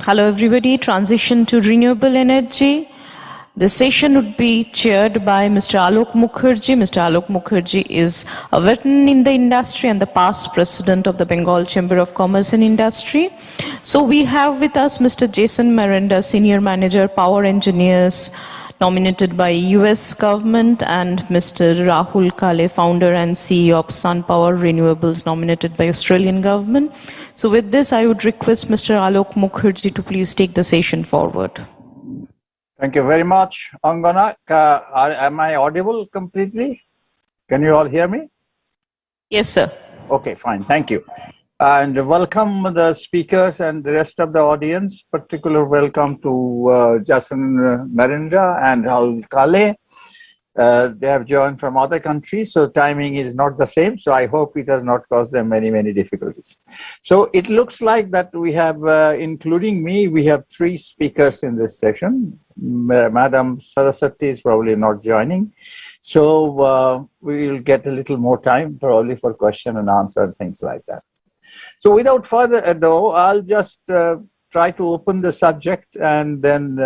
Hello everybody, transition to renewable energy. The session would be chaired by Mr. Alok Mukherjee. Mr. Alok Mukherjee is a veteran in the industry and the past president of the Bengal Chamber of Commerce and Industry. So we have with us Mr. Jason Miranda, Senior Manager, Power Engineers, nominated by US government, and Mr. Rahul Kale, founder and CEO of Sun Power Renewables, nominated by Australian government. So with this, I would request Mr. Alok Mukherjee to please take the session forward. Thank you very much, Angana. Am I audible completely? Can you all hear me? Yes, sir. Okay, fine. Thank you. And welcome the speakers and the rest of the audience. Particular welcome to Jason Miranda and Rahul Kale. They have joined from other countries, so timing is not the same. So I hope it has not caused them many difficulties. So it looks like that we have, including me, we have 3 speakers in this session. Madam Saraswati is probably not joining. So we will get a little more time probably for question and answer and things like that. So without further ado, I'll just try to open the subject and then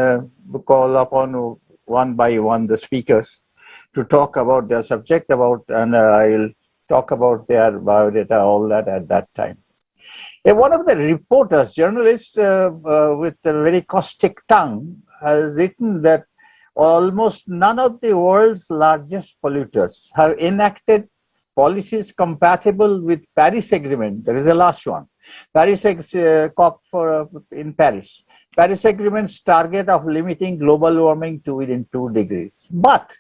call upon one by one the speakers to talk about their subject and I'll talk about their biodata, all that at that time. One of the reporters, journalists with a very caustic tongue, has written that almost none of the world's largest polluters have enacted policies compatible with Paris Agreement. That is the last one. Paris COP in Paris. Paris Agreement's target of limiting global warming to within 2 degrees. But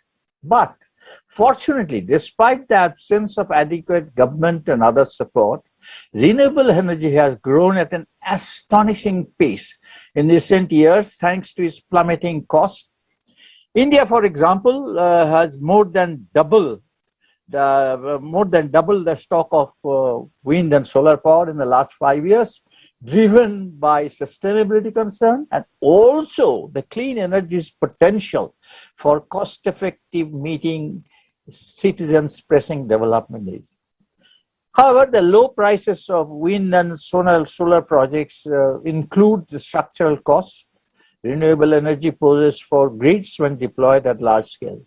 fortunately, despite the absence of adequate government and other support, renewable energy has grown at an astonishing pace in recent years thanks to its plummeting cost. India, for example, has more than double the stock of wind and solar power in the last 5 years, driven by sustainability concern and also the clean energy's potential for cost-effective meeting citizens' pressing development needs. However, the low prices of wind and solar projects include the structural costs renewable energy poses for grids when deployed at large scale.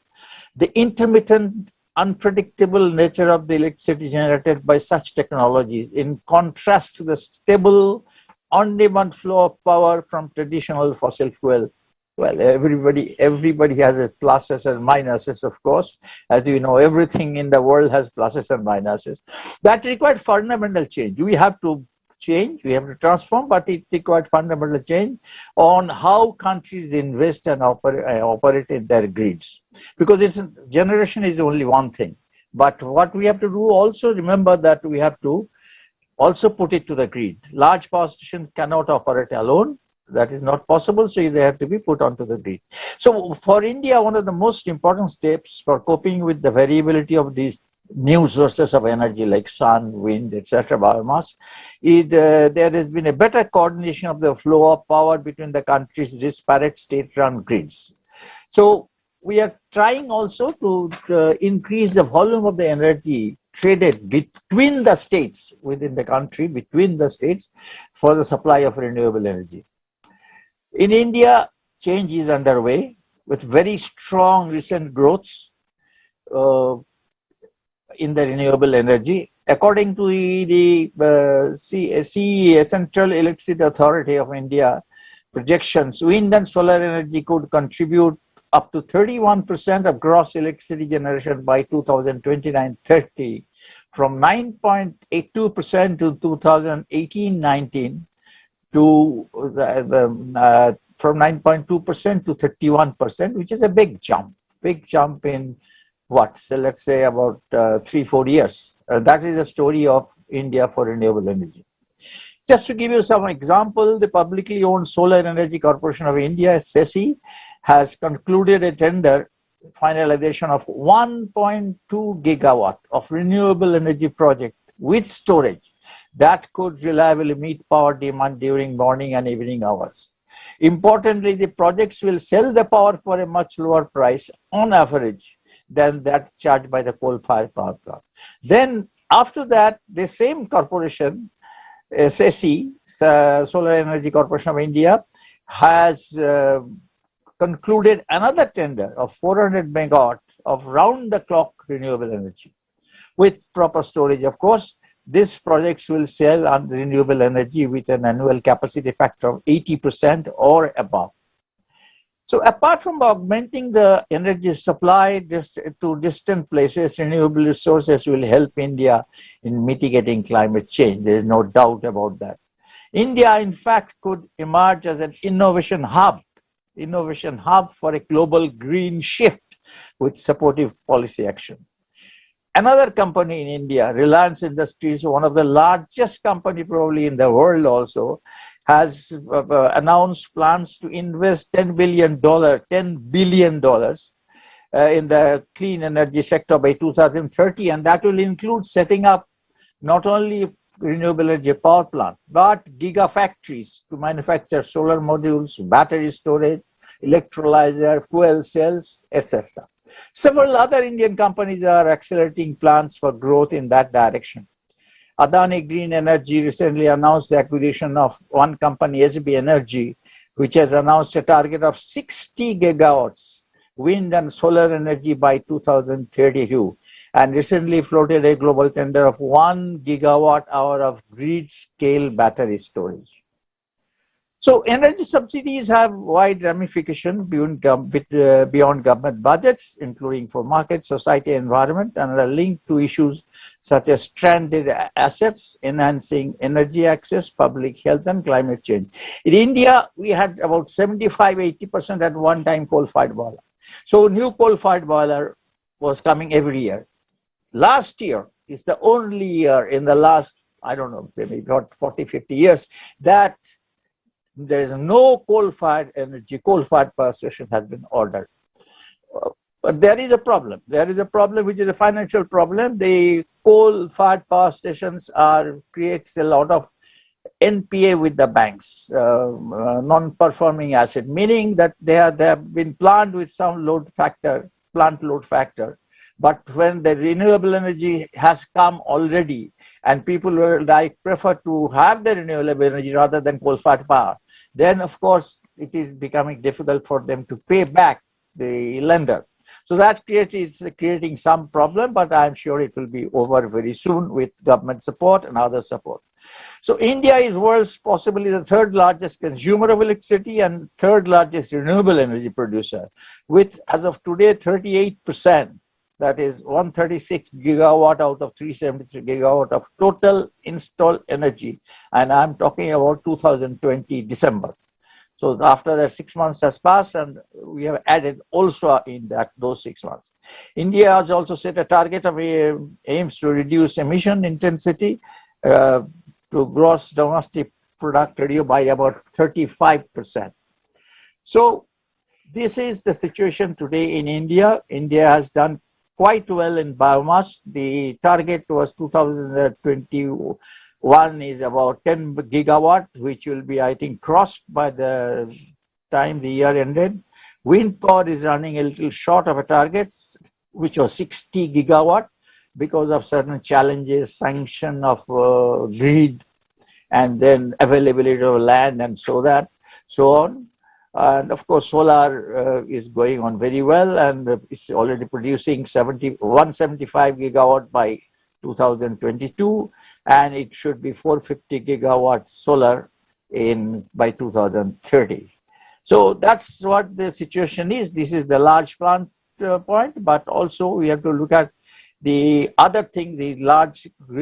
The intermittent, unpredictable nature of the electricity generated by such technologies, in contrast to the stable, on-demand flow of power from traditional fossil fuel. Well, everybody has its pluses and minuses, of course. As you know, everything in the world has pluses and minuses. That required fundamental change. We have to change, we have to transform, but it required fundamental change on how countries invest and operate in their grids. Because generation is only one thing. But what we have to do also, remember that we have to also put it to the grid. Large power stations cannot operate alone. That is not possible, so they have to be put onto the grid. So for India, one of the most important steps for coping with the variability of these new sources of energy like sun, wind, etc., biomass, is there has been a better coordination of the flow of power between the country's disparate state-run grids. So we are trying also to increase the volume of the energy traded between the states within the country, between the states, for the supply of renewable energy. In India, change is underway with very strong recent growths in the renewable energy. According to the CEA, Central Electricity Authority of India projections, wind and solar energy could contribute up to 31% of gross electricity generation by 2029-30, from 9.82% to 2018-19 to from 9.2% to 31%, which is a big jump in what? So let's say about 3-4 years. That is the story of India for renewable energy. Just to give you some example, the publicly owned Solar Energy Corporation of India, SECI, has concluded a tender finalization of 1.2 gigawatt of renewable energy project with storage that could reliably meet power demand during morning and evening hours. Importantly, the projects will sell the power for a much lower price on average than that charged by the coal-fired power plant. Then after that, the same corporation SECI, Solar Energy Corporation of India, has concluded another tender of 400 megawatt of round-the-clock renewable energy with proper storage, of course. These projects will sell on renewable energy with an annual capacity factor of 80% or above. So apart from augmenting the energy supply to distant places, renewable resources will help India in mitigating climate change. There is no doubt about that. India, in fact, could emerge as an innovation hub for a global green shift with supportive policy action. Another company in India, Reliance Industries, one of the largest company probably in the world also, has announced plans to invest $10 billion in the clean energy sector by 2030, and that will include setting up not only renewable energy power plant, but gigafactories to manufacture solar modules, battery storage, electrolyzer, fuel cells, etc. Several other Indian companies are accelerating plans for growth in that direction. Adani Green Energy recently announced the acquisition of one company, SB Energy, which has announced a target of 60 gigawatts wind and solar energy by 2032, and recently floated a global tender of 1 gigawatt hour of grid-scale battery storage. So energy subsidies have wide ramifications beyond government budgets, including for market, society, environment, and are linked to issues such as stranded assets, enhancing energy access, public health, and climate change. In India, we had about 75-80% at one time coal-fired boiler. So new coal-fired boiler was coming every year. Last year is the only year in the last, I don't know, maybe about 40-50 years that there is no coal-fired power station has been ordered. But there is a problem. There is a problem which is a financial problem. The coal-fired power stations creates a lot of NPA with the banks, non-performing asset, meaning that they have been planned with some plant load factor. But when the renewable energy has come already, and people will prefer to have the renewable energy rather than coal-fired power, then of course it is becoming difficult for them to pay back the lender. So that is creating some problem, but I'm sure it will be over very soon with government support and other support. So India is world's possibly the third largest consumer of electricity and third largest renewable energy producer, with as of today 38%. That is 136 gigawatt out of 373 gigawatt of total installed energy. And I'm talking about 2020 December. So after that 6 months has passed, and we have added also in those 6 months. India has also set a target of aims to reduce emission intensity to gross domestic product ratio by about 35%. So this is the situation today in India. India has done quite well in biomass. The target was 2021 is about 10 gigawatt, which will be, I think, crossed by the time the year ended. Wind power is running a little short of a target, which was 60 gigawatt, because of certain challenges, sanction of grid, and then availability of land, and so on. And of course, solar is going on very well, and it's already producing 175 gigawatt by 2022, and it should be 450 gigawatt solar by 2030. So that's what the situation is. This is the large plant point, but also we have to look at the other thing,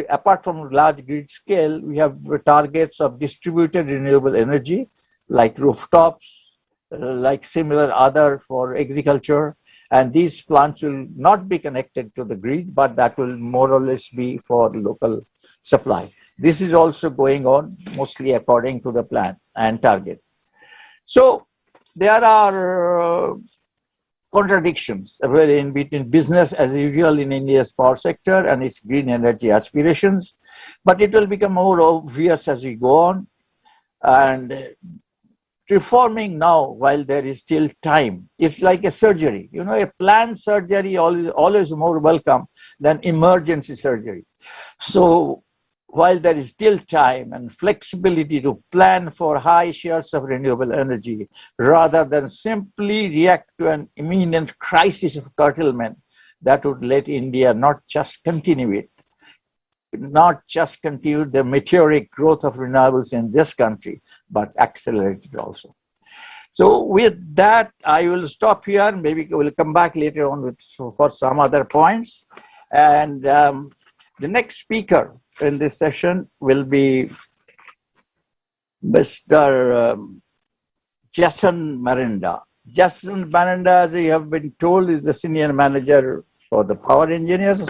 apart from large grid scale, we have targets of distributed renewable energy, like rooftops, like similar other for agriculture, and these plants will not be connected to the grid, but that will more or less be for local supply. This is also going on mostly according to the plan and target. So there are contradictions in between business as usual in India's power sector and its green energy aspirations, but it will become more obvious as we go on. And reforming now while there is still time, it's like a surgery. You know, a planned surgery always more welcome than emergency surgery. So while there is still time and flexibility to plan for high shares of renewable energy, rather than simply react to an imminent crisis of curtailment that would let India not just continue the meteoric growth of renewables in this country, but accelerate it also. So with that, I will stop here. Maybe we'll come back later on for some other points. And the next speaker in this session will be Mr. Jason Marinda. Jason Marinda, as you have been told, is the senior manager for the power engineers.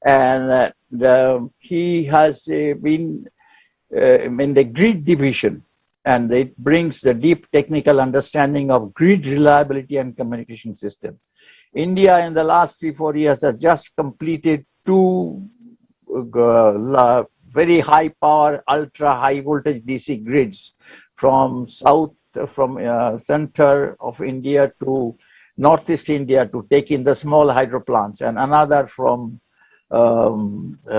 And he has been in the grid division, and it brings the deep technical understanding of grid reliability and communication system. India in the last 3-4 years has just completed two very high power, ultra high voltage DC grids from center of India to northeast India to take in the small hydro plants, and another from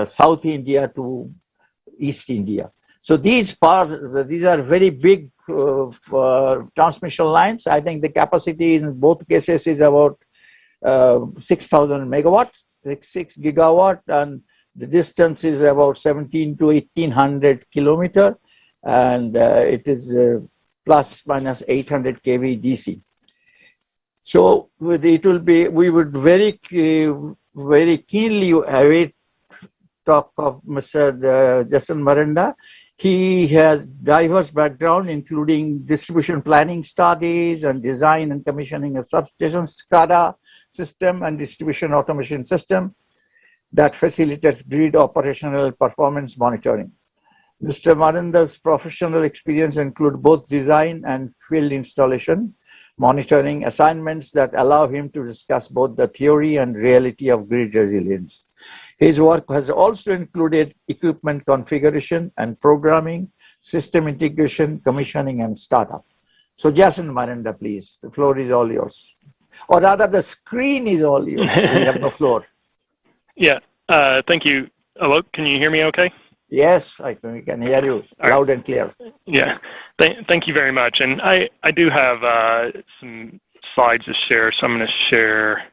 South India to East India. So these are very big transmission lines. I think the capacity in both cases is about 6,000 megawatts, 6 gigawatt, and the distance is about 17 to 1800 kilometer, and it is plus minus 800 kV DC. So it will be, we would very keenly await talk of Mr. Jason Marinda. He has diverse background, including distribution planning studies and design and commissioning of substation SCADA system and distribution automation system that facilitates grid operational performance monitoring. Mr. Marinda's professional experience include both design and field installation monitoring assignments that allow him to discuss both the theory and reality of grid resilience. His work has also included equipment configuration and programming, system integration, commissioning, and startup. So Jason Marinda, please, the floor is all yours. Or rather, the screen is all yours. We have no floor. Yeah, thank you. Hello, can you hear me okay? Yes, I can hear you loud and clear. Yeah, thank you very much. And I do have some slides to share, so I'm going to share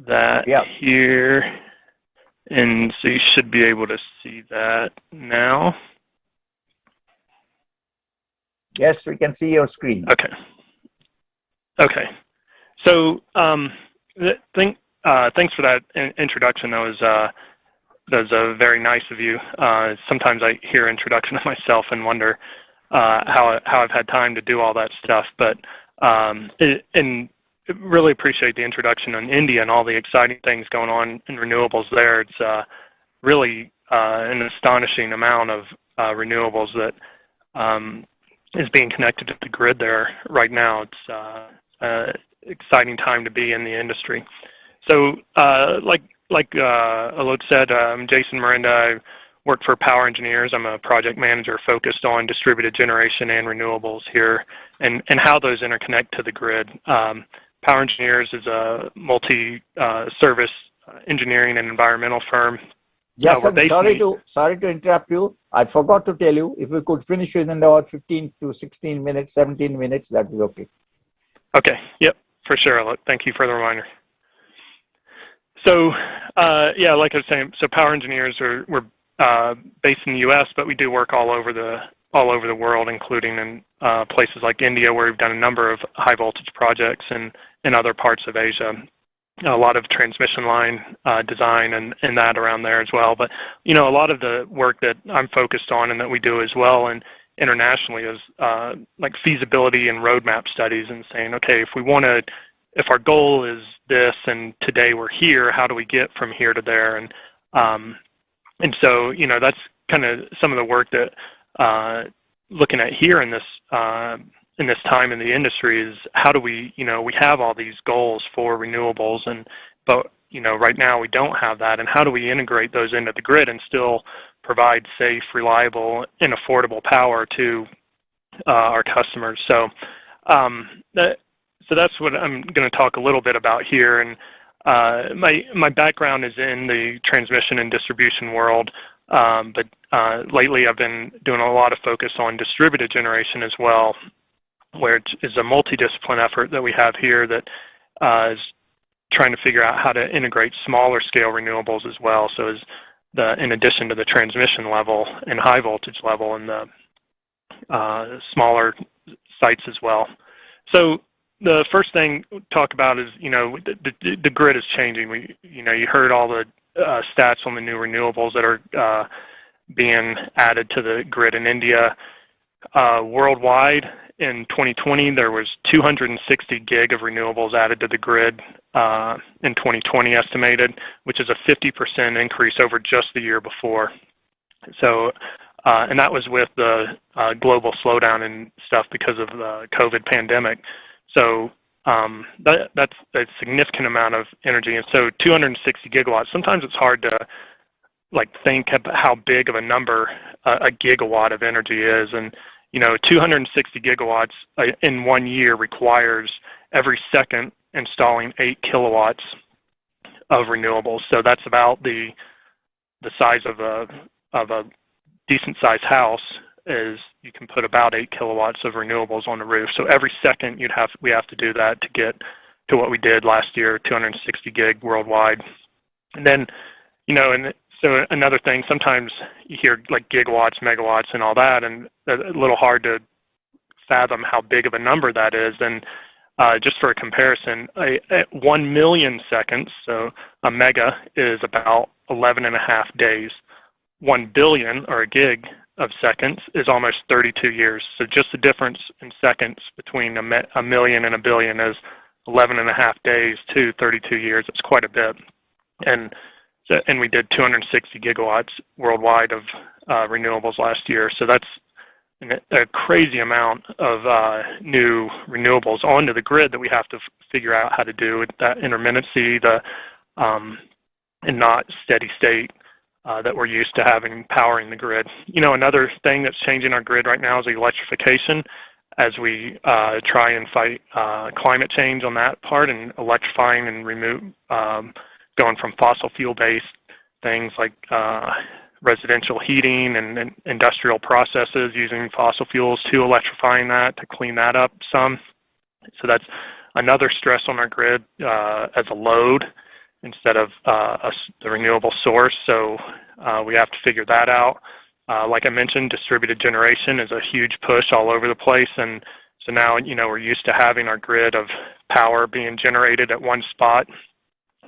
that here. And so you should be able to see that now. Yes, we can see your screen. Okay. Okay. So thanks for that introduction. That was very nice of you. Sometimes I hear introduction of myself and wonder how I've had time to do all that stuff. But and really appreciate the introduction on India and all the exciting things going on in renewables there. It's really an astonishing amount of renewables that is being connected to the grid there right now. It's an exciting time to be in the industry. So like Alok said, I'm Jason Marinda. I work for Power Engineers. I'm a project manager focused on distributed generation and renewables here and how those interconnect to the grid. Power Engineers is a multi-service engineering and environmental firm. Jason, sorry to interrupt you. I forgot to tell you, if we could finish within about 15 to 16 minutes, 17 minutes, that's okay. Okay, yep, for sure. Thank you for the reminder. So, yeah, like I was saying, so Power Engineers we're based in the U.S., but we do work all over the world, including in places like India, where we've done a number of high voltage projects, and in other parts of Asia. A lot of transmission line design and that around there as well. But, you know, a lot of the work that I'm focused on and that we do as well and internationally is like feasibility and roadmap studies and saying, okay, if our goal is this and today we're here, how do we get from here to there? And so, you know, that's kind of some of the work that looking at here in this time in the industry is how do we, you know, we have all these goals for renewables, but, you know, right now we don't have that, and how do we integrate those into the grid and still provide safe, reliable, and affordable power to our customers? So, so that's what I'm going to talk a little bit about here. And my background is in the transmission and distribution world. But lately I've been doing a lot of focus on distributed generation as well, where it is a multidiscipline effort that we have here that is trying to figure out how to integrate smaller scale renewables as well. So in addition to the transmission level and high voltage level and the smaller sites as well. So the first thing we talk about is, the grid is changing. You heard all the stats on the new renewables that are being added to the grid in India. Worldwide, in 2020, there was 260 gig of renewables added to the grid in 2020 estimated, which is a 50% increase over just the year before. So, and that was with the global slowdown and stuff because of the COVID pandemic. So that's a significant amount of energy. And so 260 gigawatts, sometimes it's hard to think about how big of a number a gigawatt of energy is. And 260 gigawatts in 1 year requires every second installing 8 kilowatts of renewables. So that's about the size of a decent sized house. Is you can put about 8 kilowatts of renewables on the roof. So every second we have to do that to get to what we did last year, 260 gig worldwide. And then, so another thing, sometimes you hear gigawatts, megawatts, and all that, and a little hard to fathom how big of a number that is. And just for a comparison, 1 million seconds, so a mega is about 11 and a half days. 1 billion, or a gig, of seconds is almost 32 years. So just the difference in seconds between a million and a billion is 11 and a half days to 32 years. It's quite a bit. And we did 260 gigawatts worldwide of renewables last year. So that's a crazy amount of new renewables onto the grid that we have to figure out how to do with that intermittency, and not steady state that we're used to having powering the grid. Another thing that's changing our grid right now is electrification, as we try and fight climate change on that part, and electrifying and going from fossil fuel-based things like residential heating and industrial processes using fossil fuels to electrifying that to clean that up some. So that's another stress on our grid as a load instead of the renewable source. So we have to figure that out. Like I mentioned, distributed generation is a huge push all over the place. And so now, we're used to having our grid of power being generated at one spot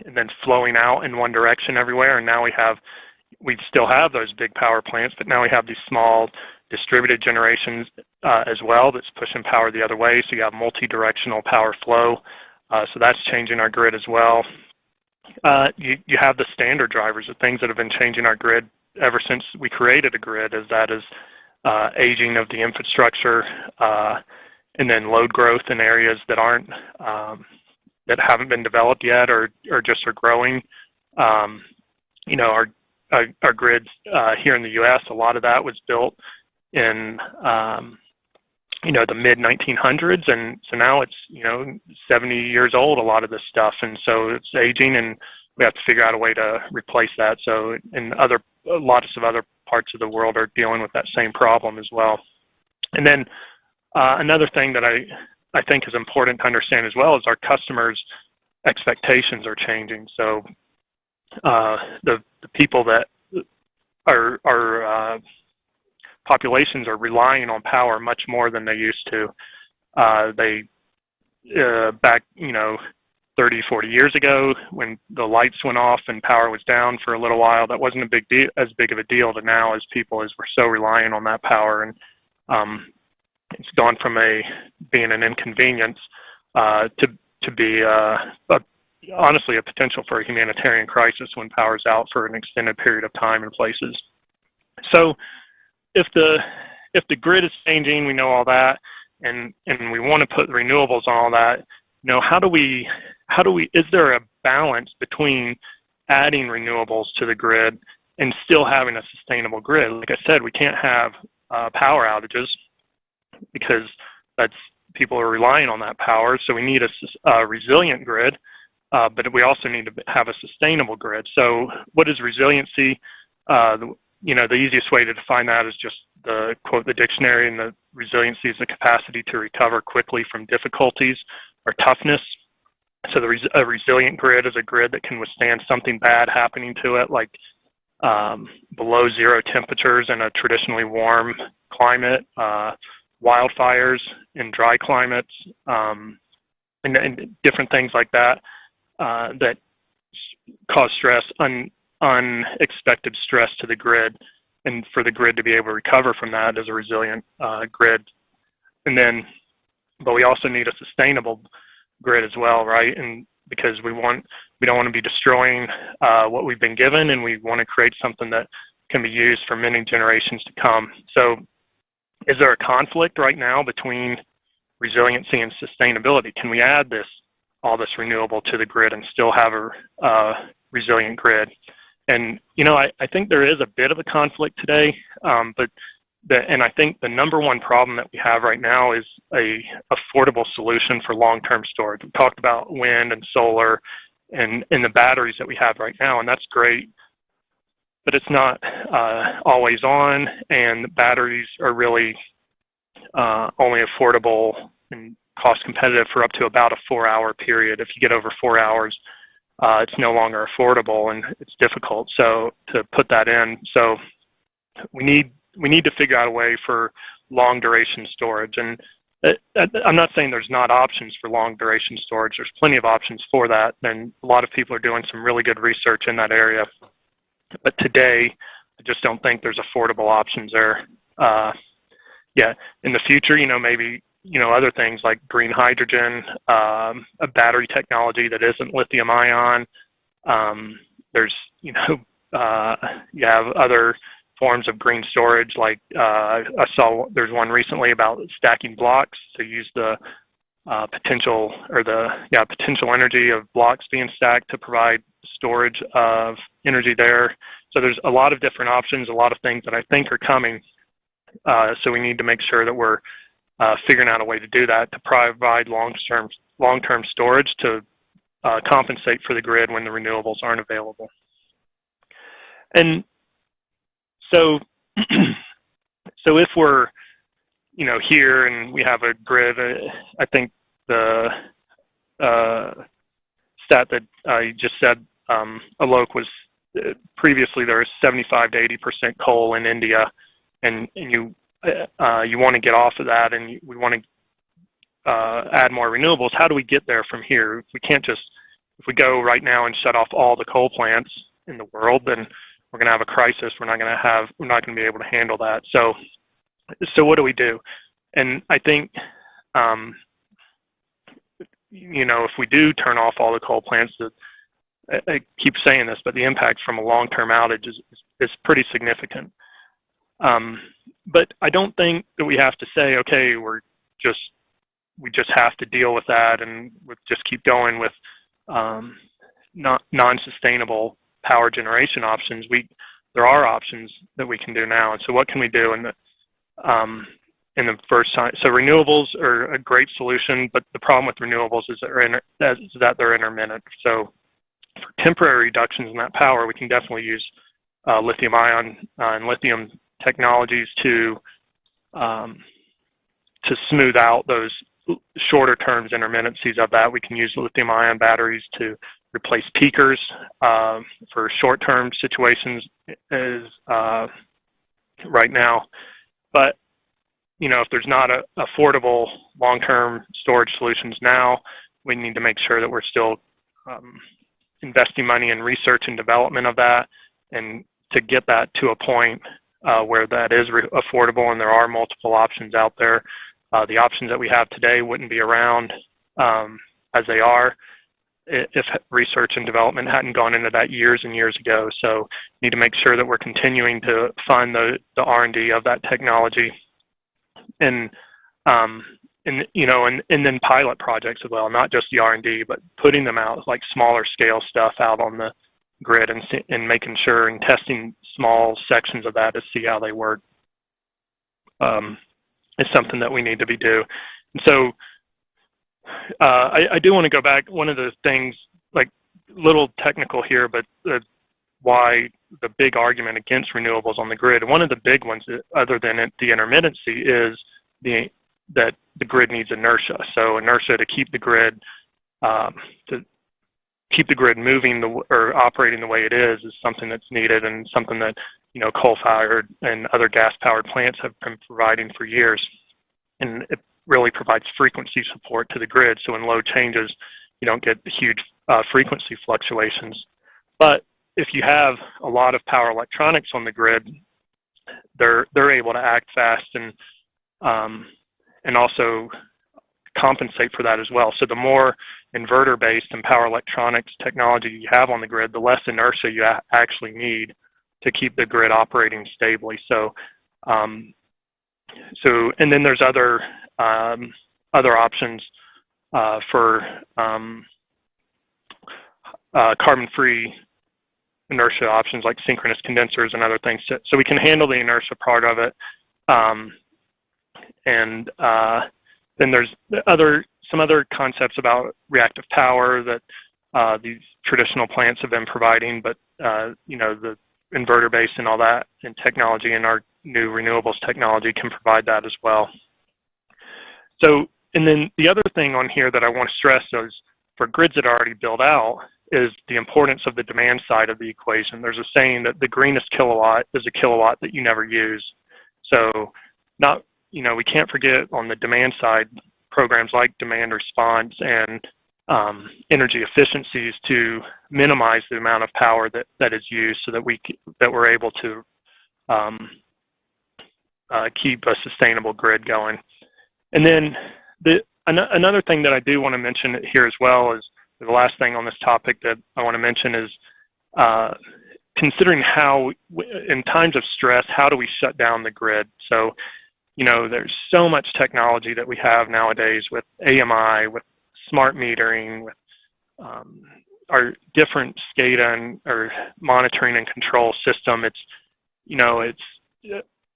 and then flowing out in one direction everywhere. And now we still have those big power plants, but now we have these small distributed generations as well that's pushing power the other way. So you have multi-directional power flow. So that's changing our grid as well. You have the standard drivers, the things that have been changing our grid ever since we created a grid, is aging of the infrastructure, and then load growth in areas that haven't been developed yet or just are growing. Our grids here in the U.S., a lot of that was built in the mid 1900s, and so now it's 70 years old, a lot of this stuff, and so it's aging, and we have to figure out a way to replace that. So lots of other parts of the world are dealing with that same problem as well. And then another thing that I think is important to understand as well is our customers' expectations are changing. So the people that are populations are relying on power much more than they used to. Back 30, 40 years ago, when the lights went off and power was down for a little while, that wasn't as big of a deal to now, as we're so reliant on that power. And it's gone from being an inconvenience to be honestly a potential for a humanitarian crisis when power's out for an extended period of time in places. So if the grid is changing, we know all that, and we want to put renewables on all that. Is there a balance between adding renewables to the grid and still having a sustainable grid? Like I said, we can't have power outages because people are relying on that power. So we need a resilient grid, but we also need to have a sustainable grid. So what is resiliency? the easiest way to define that is just the quote the dictionary, and the resiliency is the capacity to recover quickly from difficulties or toughness. So a resilient grid is a grid that can withstand something bad happening to it, like below zero temperatures in a traditionally warm climate, wildfires in dry climates, and different things like that that cause stress, unexpected stress to the grid, and for the grid to be able to recover from that is a resilient grid. And then, but we also need a sustainable grid as well, right? And because we don't want to be destroying what we've been given, and we want to create something that can be used for many generations to come. So is there a conflict right now between resiliency and sustainability? Can we add all this renewable to the grid and still have a resilient grid? And, I think there is a bit of a conflict today, and I think the number one problem that we have right now is a affordable solution for long-term storage. We talked about wind and solar and the batteries that we have right now, and that's great, but it's not always on, and the batteries are really only affordable and cost competitive for up to about a 4-hour period. If you get over 4 hours, it's no longer affordable, and it's difficult to put that in. So we need to figure out a way for long duration storage. And I'm not saying there's not options for long duration storage. There's plenty of options for that, and a lot of people are doing some really good research in that area. But today, I just don't think there's affordable options there. In the future, maybe other things like green hydrogen, a battery technology that isn't lithium ion. There's you have other forms of green storage, like I saw there's one recently about stacking blocks to use the potential energy of blocks being stacked to provide storage of energy there. So there's a lot of different options, a lot of things that I think are coming. So we need to make sure that we're figuring out a way to do that, to provide long-term storage to compensate for the grid when the renewables aren't available. And so if we're, here and we have a grid, I think the stat that you just said, Alok, was previously there was 75 to 80% coal in India, and you want to get off of that, and we want to add more renewables. How do we get there from here? If we go right now and shut off all the coal plants in the world, then we're going to have a crisis. We're not going to be able to handle that. So what do we do? And I think, if we do turn off all the coal plants, I keep saying this, but the impact from a long-term outage is pretty significant. But I don't think that we have to say, okay, we just have to deal with that, and just keep going with non-sustainable power generation options. There are options that we can do now. And so what can we do in the first time? So renewables are a great solution, but the problem with renewables is that they're intermittent. So for temporary reductions in that power, we can definitely use lithium ion and lithium technologies to smooth out those shorter term intermittencies of that. We can use lithium ion batteries to replace peakers for short-term situations right now. But if there's not affordable long-term storage solutions now, we need to make sure that we're still investing money in research and development of that, and to get that to a point where that is affordable and there are multiple options out there. The options that we have today wouldn't be around as they are if research and development hadn't gone into that years and years ago. So we need to make sure that we're continuing to fund the R&D of that technology, and then pilot projects as well, not just the R&D, but putting them out, like smaller scale stuff out on the grid, and making sure and testing small sections of that to see how they work is something that we need to be doing. And so I do want to go back. One of the things, like little technical here, but why the big argument against renewables on the grid. One of the big ones, other than the intermittency, is that the grid needs inertia. So inertia to keep the grid moving or operating the way it is something that's needed, and something that coal-fired and other gas-powered plants have been providing for years. And it really provides frequency support to the grid. So when load changes, you don't get huge frequency fluctuations. But if you have a lot of power electronics on the grid, they're able to act fast and also compensate for that as well. So the more inverter-based and power electronics technology you have on the grid, the less inertia you actually need to keep the grid operating stably. So, and then there's other options for carbon-free inertia options like synchronous condensers and other things. So we can handle the inertia part of it. Then there's some other concepts about reactive power that these traditional plants have been providing, but the inverter base and all that and technology and our new renewables technology can provide that as well. So, and then the other thing on here that I want to stress is for grids that are already built out is the importance of the demand side of the equation. There's a saying that the greenest kilowatt is a kilowatt that you never use. So we can't forget on the demand side, programs like demand response and energy efficiencies to minimize the amount of power that is used, so that we're able to keep a sustainable grid going. And then another thing that I do want to mention here as well is the last thing on this topic that I want to mention is considering how, in times of stress, how do we shut down the grid? So, there's so much technology that we have nowadays with AMI, with smart metering, with our different SCADA or monitoring and control system. It's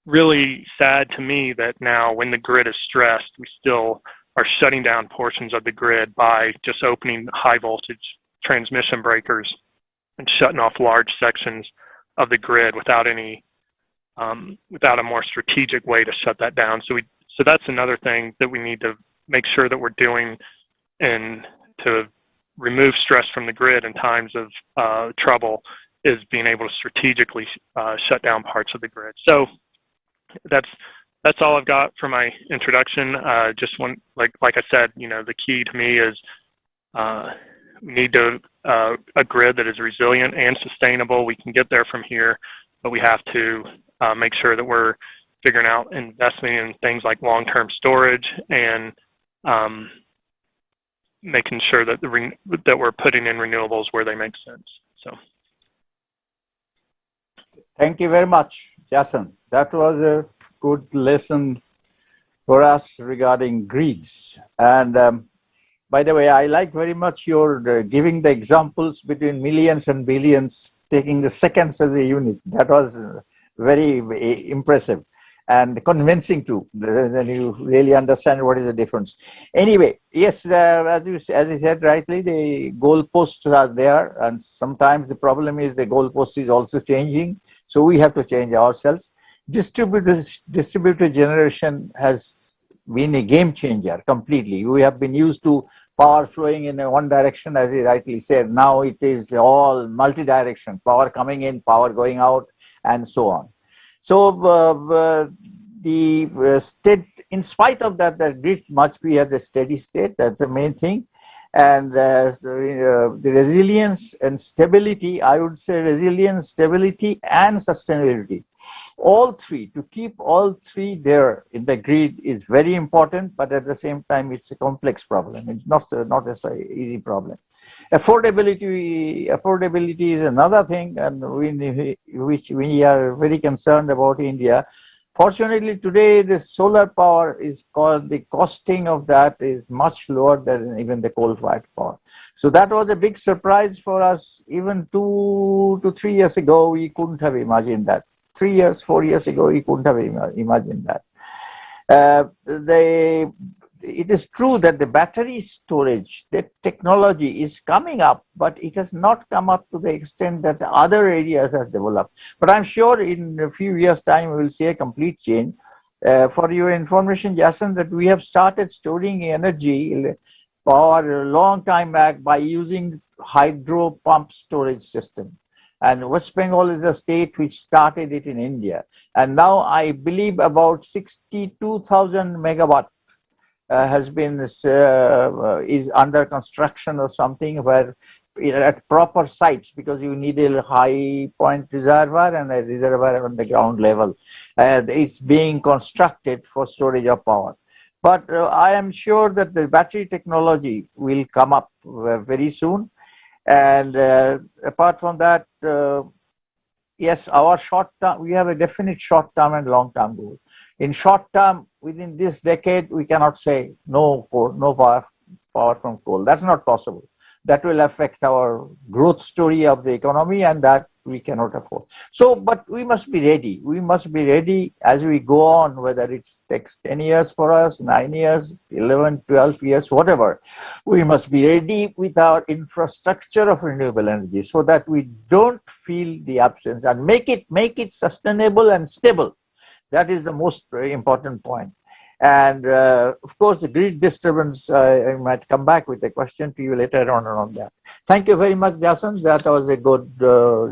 really sad to me that now when the grid is stressed, we still are shutting down portions of the grid by just opening high voltage transmission breakers and shutting off large sections of the grid without a more strategic way to shut that down. So that's another thing that we need to make sure that we're doing and to remove stress from the grid in times of trouble is being able to strategically shut down parts of the grid. So that's all I've got for my introduction. Just one, like I said, the key to me is we need a grid that is resilient and sustainable. We can get there from here, but we have to make sure that we're figuring out investing in things like long-term storage and making sure that that we're putting in renewables where they make sense. So, thank you very much, Jason. That was a good lesson for us regarding grids. And by the way, I like very much your giving the examples between millions and billions, taking the seconds as a unit. That was very impressive and convincing too. Then you really understand what is the difference. Anyway, yes, as you said rightly, the goalposts are there, and sometimes the problem is the goalpost is also changing, so we have to change ourselves. Distributed generation has been a game changer completely. We have been used to power flowing in one direction, as he rightly said. Now it is all multi-direction, power coming in, power going out, and so on. So the state, in spite of that, the grid must be at a steady state. That's the main thing. And the resilience and stability, I would say resilience, stability, and sustainability. All three, to keep all three there in the grid is very important, but at the same time, it's a complex problem. It's not an easy problem. Affordability is another thing, and which we are very concerned about India. Fortunately, today the solar power the costing of that is much lower than even the coal-fired power. So that was a big surprise for us. Even 2 to 3 years ago, we couldn't have imagined that. 3 years, 4 years ago, we couldn't have imagined that. it is true that the battery storage, that technology is coming up, but it has not come up to the extent that the other areas has developed. But I'm sure in a few years' time, we will see a complete change. For your information, Jason, that we have started storing energy for a long time back by using hydro pump storage system. And West Bengal is a state which started it in India. And now I believe about 62,000 megawatt has been is under construction or something, where at proper sites, because you need a high point reservoir and a reservoir on the ground level. It's being constructed for storage of power. But I am sure that the battery technology will come up very soon. And apart from that, yes, our short term, we have a definite short term and long term goal. In short term, within this decade, we cannot say no coal, no power from coal. That's not possible. That will affect our growth story of the economy, and that we cannot afford. So, but we must be ready. We must be ready as we go on, whether it takes 10 years for us, 9 years, 11, 12 years, whatever. We must be ready with our infrastructure of renewable energy so that we don't feel the absence and make it sustainable and stable. That is the most important point. And of course, the grid disturbance, I might come back with a question to you later on that. Thank you very much, Jason. That was a good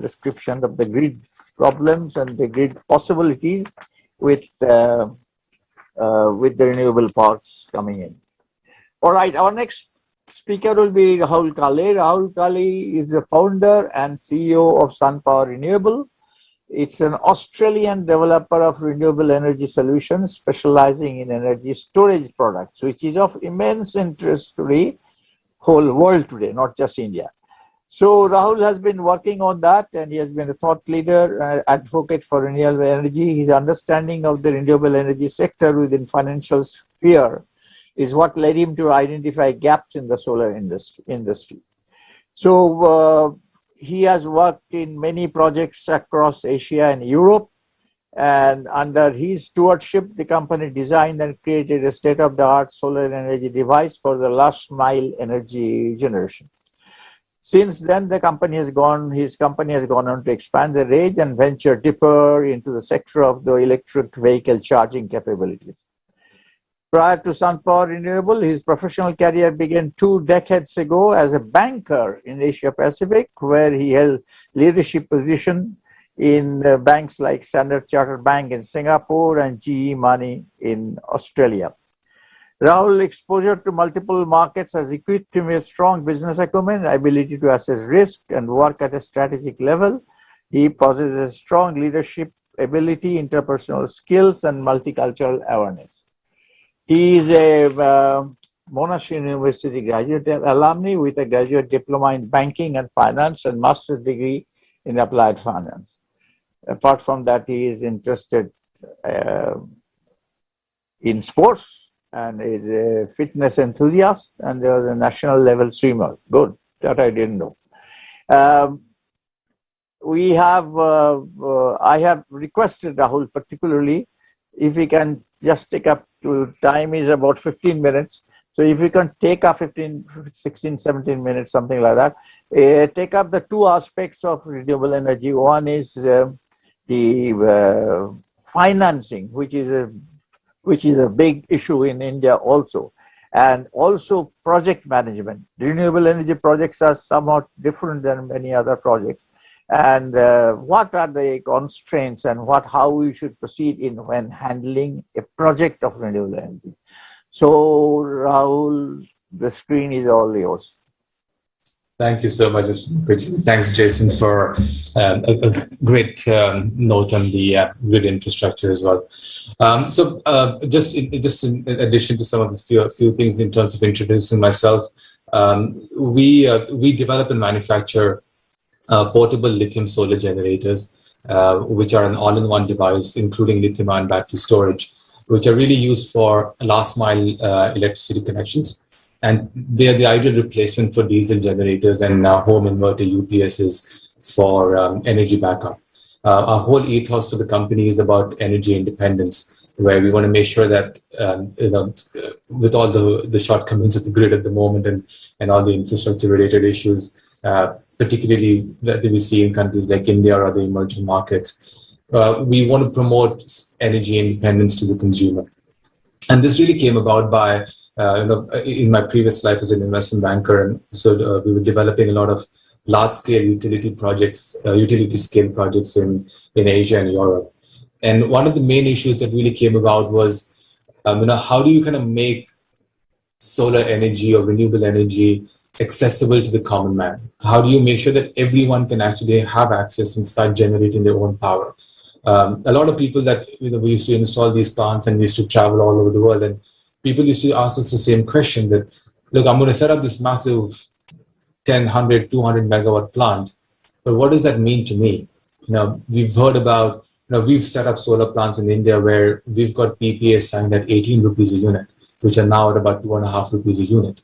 description of the grid problems and the grid possibilities with the renewable powers coming in. All right, our next speaker will be Rahul Kale. Rahul Kale is the founder and CEO of Sun Power Renewable. It's an Australian developer of renewable energy solutions specializing in energy storage products, which is of immense interest to the whole world today, not just India. So Rahul has been working on that, and he has been a thought leader, advocate for renewable energy. His understanding of the renewable energy sector within financial sphere is what led him to identify gaps in the solar industry. So he has worked in many projects across Asia and Europe, and under his stewardship, the company designed and created a state-of-the-art solar energy device for the last mile energy generation. Since then, his company has gone on to expand the range and venture deeper into the sector of the electric vehicle charging capabilities. Prior to Sun Power Renewable, his professional career began 2 decades ago as a banker in Asia Pacific, where he held leadership position in banks like Standard Chartered Bank in Singapore and GE Money in Australia. Rahul's exposure to multiple markets has equipped him with strong business acumen, ability to assess risk and work at a strategic level. He possesses strong leadership ability, interpersonal skills, and multicultural awareness. He is a Monash University graduate alumni with a graduate diploma in banking and finance and master's degree in applied finance. Apart from that, he is interested in sports and is a fitness enthusiast, and there was a national level swimmer. Good, that I didn't know. I have requested Rahul particularly if he can just take up to time is about 15 minutes. So if we can take up 16, 17 minutes, something like that, take up the 2 aspects of renewable energy. One is the financing, which is a big issue in India also, and also project management. Renewable energy projects are somewhat different than many other projects. And what are the constraints and how we should proceed when handling a project of renewable energy. So Rahul, the screen is all yours. Thank you so much, Mr. Mukherjee. Thanks, Jason, for a great note on the grid infrastructure as well. Just in addition to some of the few things in terms of introducing myself, we develop and manufacture portable lithium solar generators, which are an all-in-one device, including lithium-ion battery storage, which are really used for last-mile electricity connections. And they are the ideal replacement for diesel generators and home inverter UPSs for energy backup. Our whole ethos for the company is about energy independence. where we want to make sure that, with all the shortcomings of the grid at the moment and all the infrastructure related issues, particularly that we see in countries like India or other emerging markets, we want to promote energy independence to the consumer. And this really came about by, in my previous life as an investment banker, and so we were developing a lot of large-scale utility projects, utility-scale projects in Asia and Europe. And one of the main issues that really came about was, how do you kind of make solar energy or renewable energy accessible to the common man? How do you make sure that everyone can actually have access and start generating their own power? A lot of people that we used to install these plants and we used to travel all over the world, and people used to ask us the same question that, look, I'm going to set up this massive 10, 100, 200 megawatt plant, but what does that mean to me? We've heard about, we've set up solar plants in India where we've got PPAs signed at 18 rupees a unit, which are now at about 2.5 rupees a unit.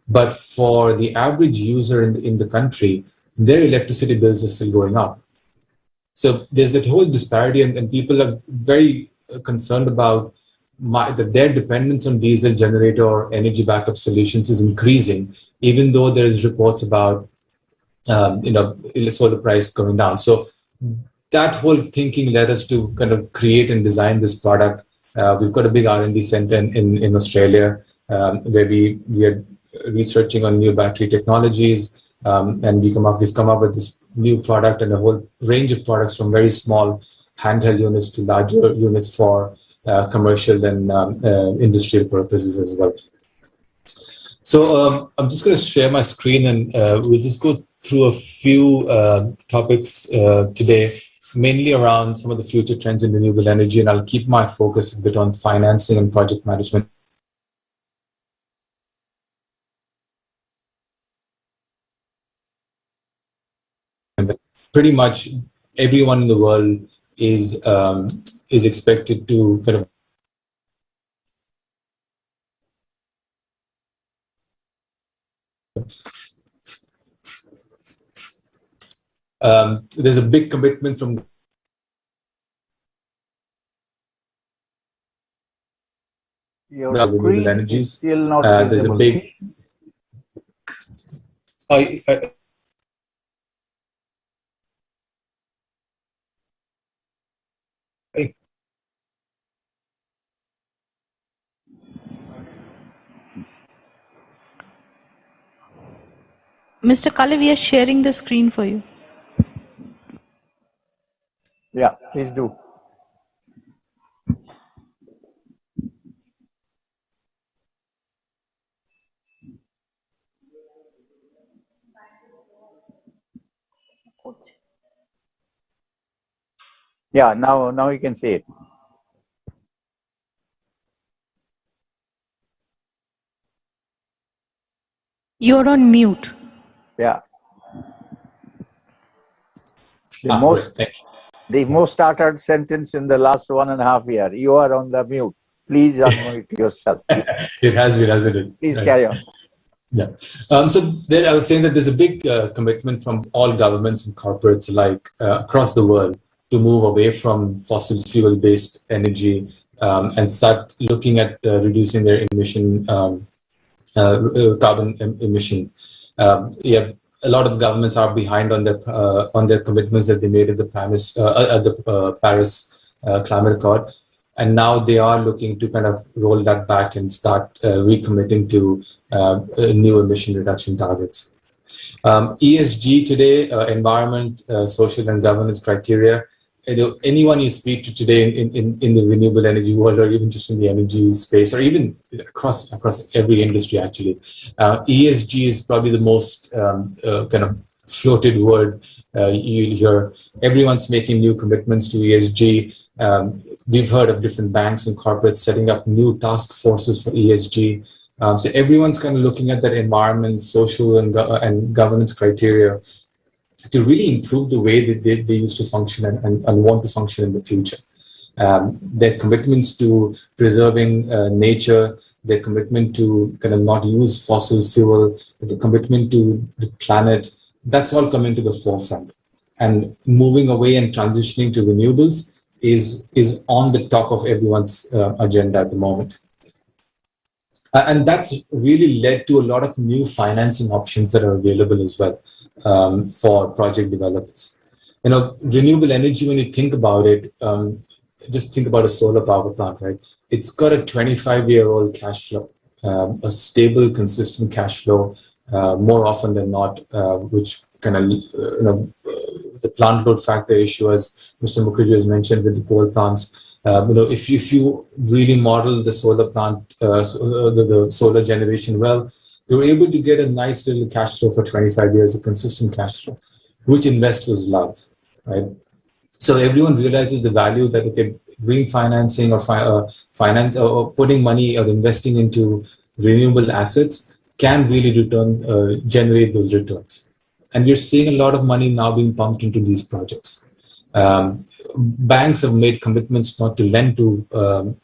But for the average user in the country, their electricity bills are still going up. So there's that whole disparity, and people are very concerned about that their dependence on diesel generator or energy backup solutions is increasing, even though there's reports about solar price going down. So that whole thinking led us to kind of create and design this product. We've got a big R&D center in Australia where we are researching on new battery technologies, and we've come up with this new product and a whole range of products, from very small handheld units to larger units for commercial and industrial purposes as well. So I'm just going to share my screen, and we'll just go through a few topics today, mainly around some of the future trends in renewable energy, and I'll keep my focus a bit on financing and project management. Pretty much everyone in the world is expected to kind of there's a big commitment from your renewable energies. Still not there's a big Mr. Kale, we are sharing the screen for you. Yeah, please do. Yeah, now you can see it. You're on mute. Yeah. The most started sentence in the last 1.5 years. You are on the mute. Please unmute yourself. It has been, hasn't it? Please carry on. Yeah. So then I was saying that there's a big commitment from all governments and corporates alike across the world to move away from fossil fuel-based energy and start looking at reducing their emission, carbon emission. A lot of governments are behind on their commitments that they made at the Paris Climate Accord, and now they are looking to kind of roll that back and start recommitting to new emission reduction targets. ESG today, environment, social and governance criteria. Anyone you speak to today in the renewable energy world, or even just in the energy space, or even across every industry, actually, ESG is probably the most kind of floated word you'll hear. Everyone's making new commitments to ESG. We've heard of different banks and corporates setting up new task forces for ESG. So everyone's kind of looking at that environment, social and governance criteria to really improve the way that they used to function and want to function in the future. Their commitments to preserving nature, their commitment to kind of not use fossil fuel, the commitment to the planet, that's all coming to the forefront. And moving away and transitioning to renewables is on the top of everyone's agenda at the moment. And that's really led to a lot of new financing options that are available as well for project developers. Renewable energy, when you think about it, just think about a solar power plant, right? It's got a 25-year-old cash flow, a stable, consistent cash flow, more often than not, which kind of, the plant load factor issue, as Mr. Mukherjee has mentioned with the coal plants. If you really model the solar plant, the solar generation well, you're able to get a nice little cash flow for 25 years, a consistent cash flow, which investors love, right? So everyone realizes the value that, okay, green financing or finance or putting money or investing into renewable assets can really generate those returns. And we're seeing a lot of money now being pumped into these projects. Banks have made commitments not to lend to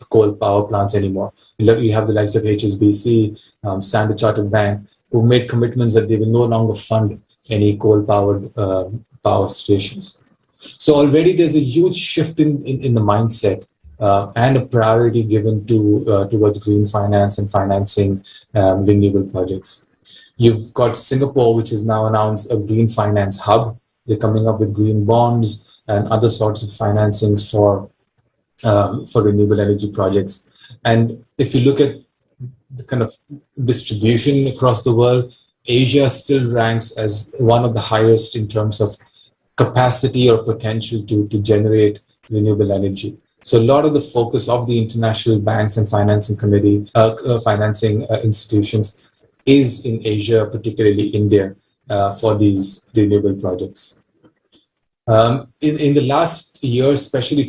coal power plants anymore. You have the likes of HSBC, Standard Chartered Bank, who've made commitments that they will no longer fund any coal-powered power stations. So already there's a huge shift in the mindset and a priority given towards green finance and financing renewable projects. You've got Singapore, which has now announced a green finance hub. They're coming up with green bonds and other sorts of financings for renewable energy projects. And if you look at the kind of distribution across the world, Asia still ranks as one of the highest in terms of capacity or potential to generate renewable energy. So a lot of the focus of the international banks and financing institutions is in Asia, particularly India, for these renewable projects. In the last year, especially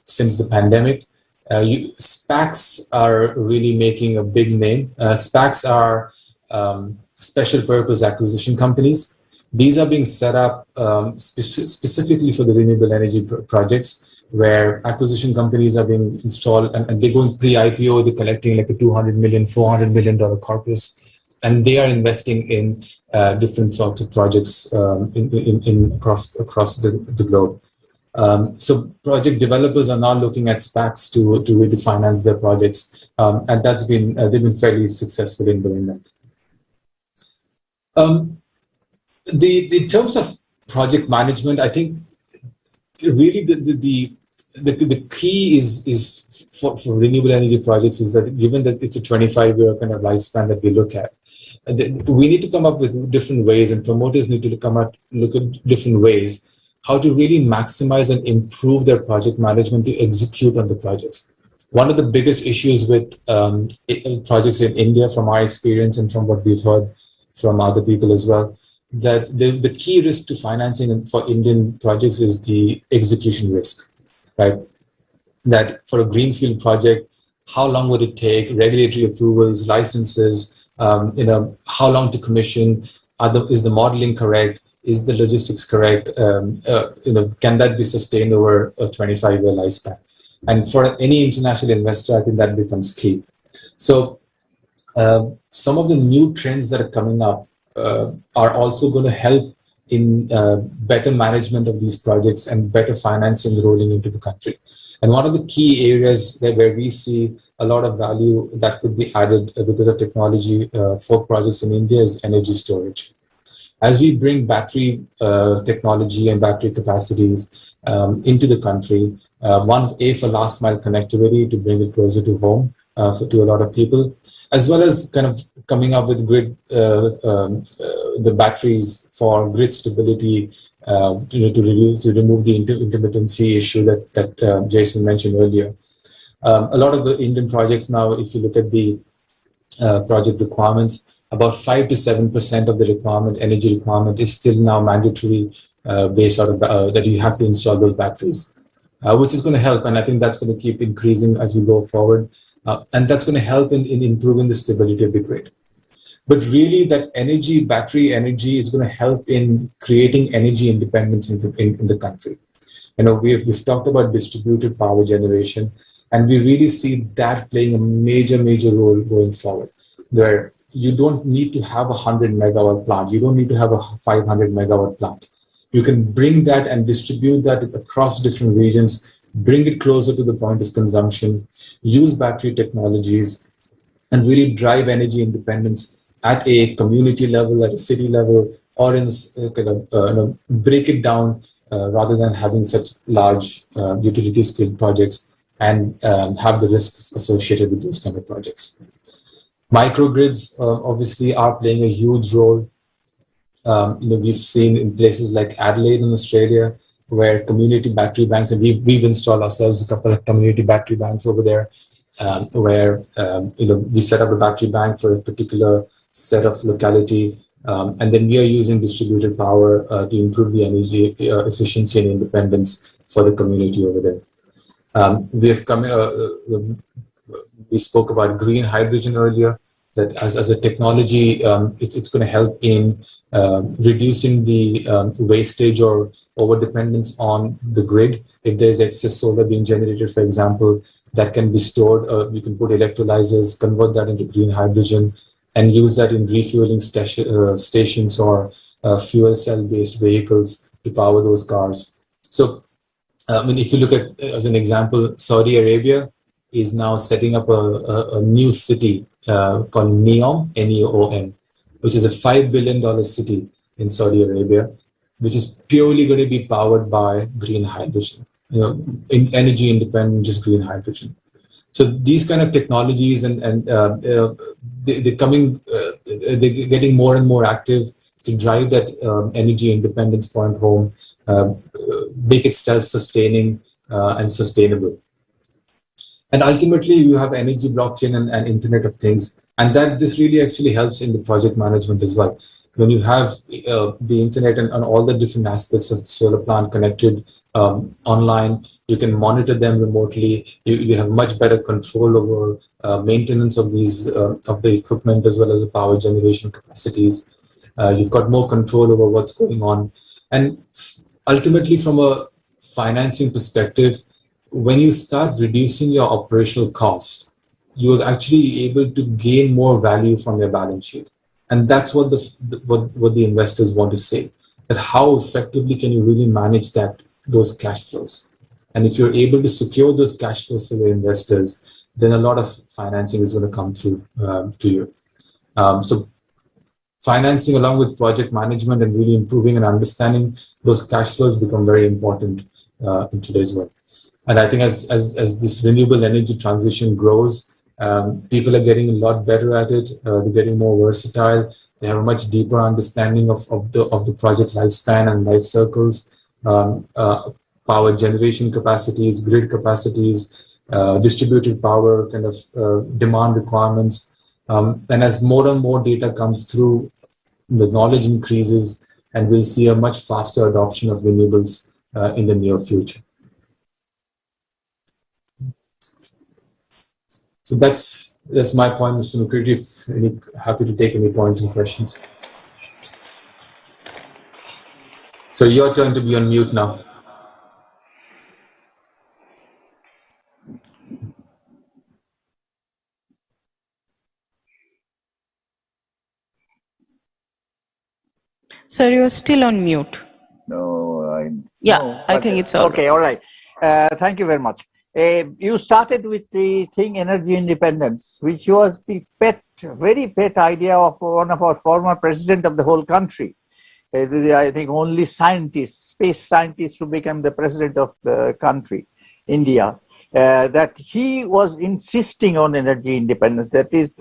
since the pandemic, SPACs are really making a big name. SPACs are special purpose acquisition companies. These are being set up specifically for the renewable energy projects, where acquisition companies are being installed and they're going pre-IPO, they're collecting like a $200 million, $400 million corpus, and they are investing in different sorts of projects across the globe. So project developers are now looking at SPACs to really finance their projects, and they've been fairly successful in doing that. In terms of project management, I think really the key is for renewable energy projects is that, given that it's a 25-year kind of lifespan that we look at, we need to come up with different ways, and promoters need to look at different ways how to really maximize and improve their project management to execute on the projects. One of the biggest issues with projects in India, from our experience and from what we've heard from other people as well, that the key risk to financing for Indian projects is the execution risk, right? That for a greenfield project, how long would it take? Regulatory approvals, licenses, how long to commission? Is the modeling correct? Is the logistics correct? Can that be sustained over a 25-year lifespan? And for any international investor, I think that becomes key. So some of the new trends that are coming up are also going to help in better management of these projects and better financing rolling into the country. And one of the key areas where we see a lot of value that could be added because of technology for projects in India is energy storage. As we bring battery technology and battery capacities into the country, for last mile connectivity to bring it closer to home to a lot of people, as well as kind of coming up with the batteries for grid stability, to remove the intermittency issue that Jason mentioned earlier. A lot of the Indian projects now, if you look at the project requirements, about 5 to 7% of the energy requirement is still now mandatory based out of that you have to install those batteries, which is going to help. And I think that's going to keep increasing as we go forward. And that's going to help in improving the stability of the grid. But really, that battery energy is going to help in creating energy independence in the country. We've talked about distributed power generation, and we really see that playing a major role going forward, where you don't need to have a 100 megawatt plant. You don't need to have a 500 megawatt plant. You can bring that and distribute that across different regions, bring it closer to the point of consumption, use battery technologies, and really drive energy independence at a community level, at a city level, or in break it down rather than having such large utility scale projects and have the risks associated with those kind of projects. Microgrids obviously are playing a huge role. We've seen in places like Adelaide in Australia, where community battery banks, and we've installed ourselves a couple of community battery banks over there, where we set up a battery bank for a particular set of locality, and then we are using distributed power to improve the energy efficiency and independence for the community over there. We spoke about green hydrogen earlier. That as a technology, it's going to help in reducing the wastage or over-dependence on the grid. If there's excess solar being generated, for example, that can be stored. You can put electrolyzers, convert that into green hydrogen, and use that in refueling stations or fuel cell-based vehicles to power those cars. So, if you look at, as an example, Saudi Arabia is now setting up a new city called NEOM, N-E-O-M, which is a $5 billion city in Saudi Arabia, which is purely going to be powered by green hydrogen, energy independent, just green hydrogen. So these kind of technologies they're getting more and more active to drive that energy independence point home, make it self-sustaining and sustainable. And ultimately, you have energy blockchain and Internet of Things. And this really actually helps in the project management as well. When you have the internet and all the different aspects of the solar plant connected online, you can monitor them remotely. You have much better control over maintenance of these of the equipment as well as the power generation capacities. You've got more control over what's going on. And ultimately, from a financing perspective, when you start reducing your operational cost, you're actually able to gain more value from your balance sheet. And that's what the investors want to say, that how effectively can you really manage those cash flows? And if you're able to secure those cash flows for your investors, then a lot of financing is going to come through to you. So financing along with project management and really improving and understanding those cash flows become very important in today's world. And I think as this renewable energy transition grows, people are getting a lot better at it. They're getting more versatile. They have a much deeper understanding of the project lifespan and life circles, power generation capacities, grid capacities, distributed power kind of demand requirements. And as more and more data comes through, the knowledge increases, and we'll see a much faster adoption of renewables in the near future. So that's my point, Mr. Mukherjee. Happy to take any points and questions. So your turn to be on mute now. Sir, you're still on mute. No, I think it's all okay. All right. Thank you very much. You started with the thing energy independence, which was the very pet idea of one of our former president of the whole country. I think only space scientists who became the president of the country, India, that he was insisting on energy independence. That is,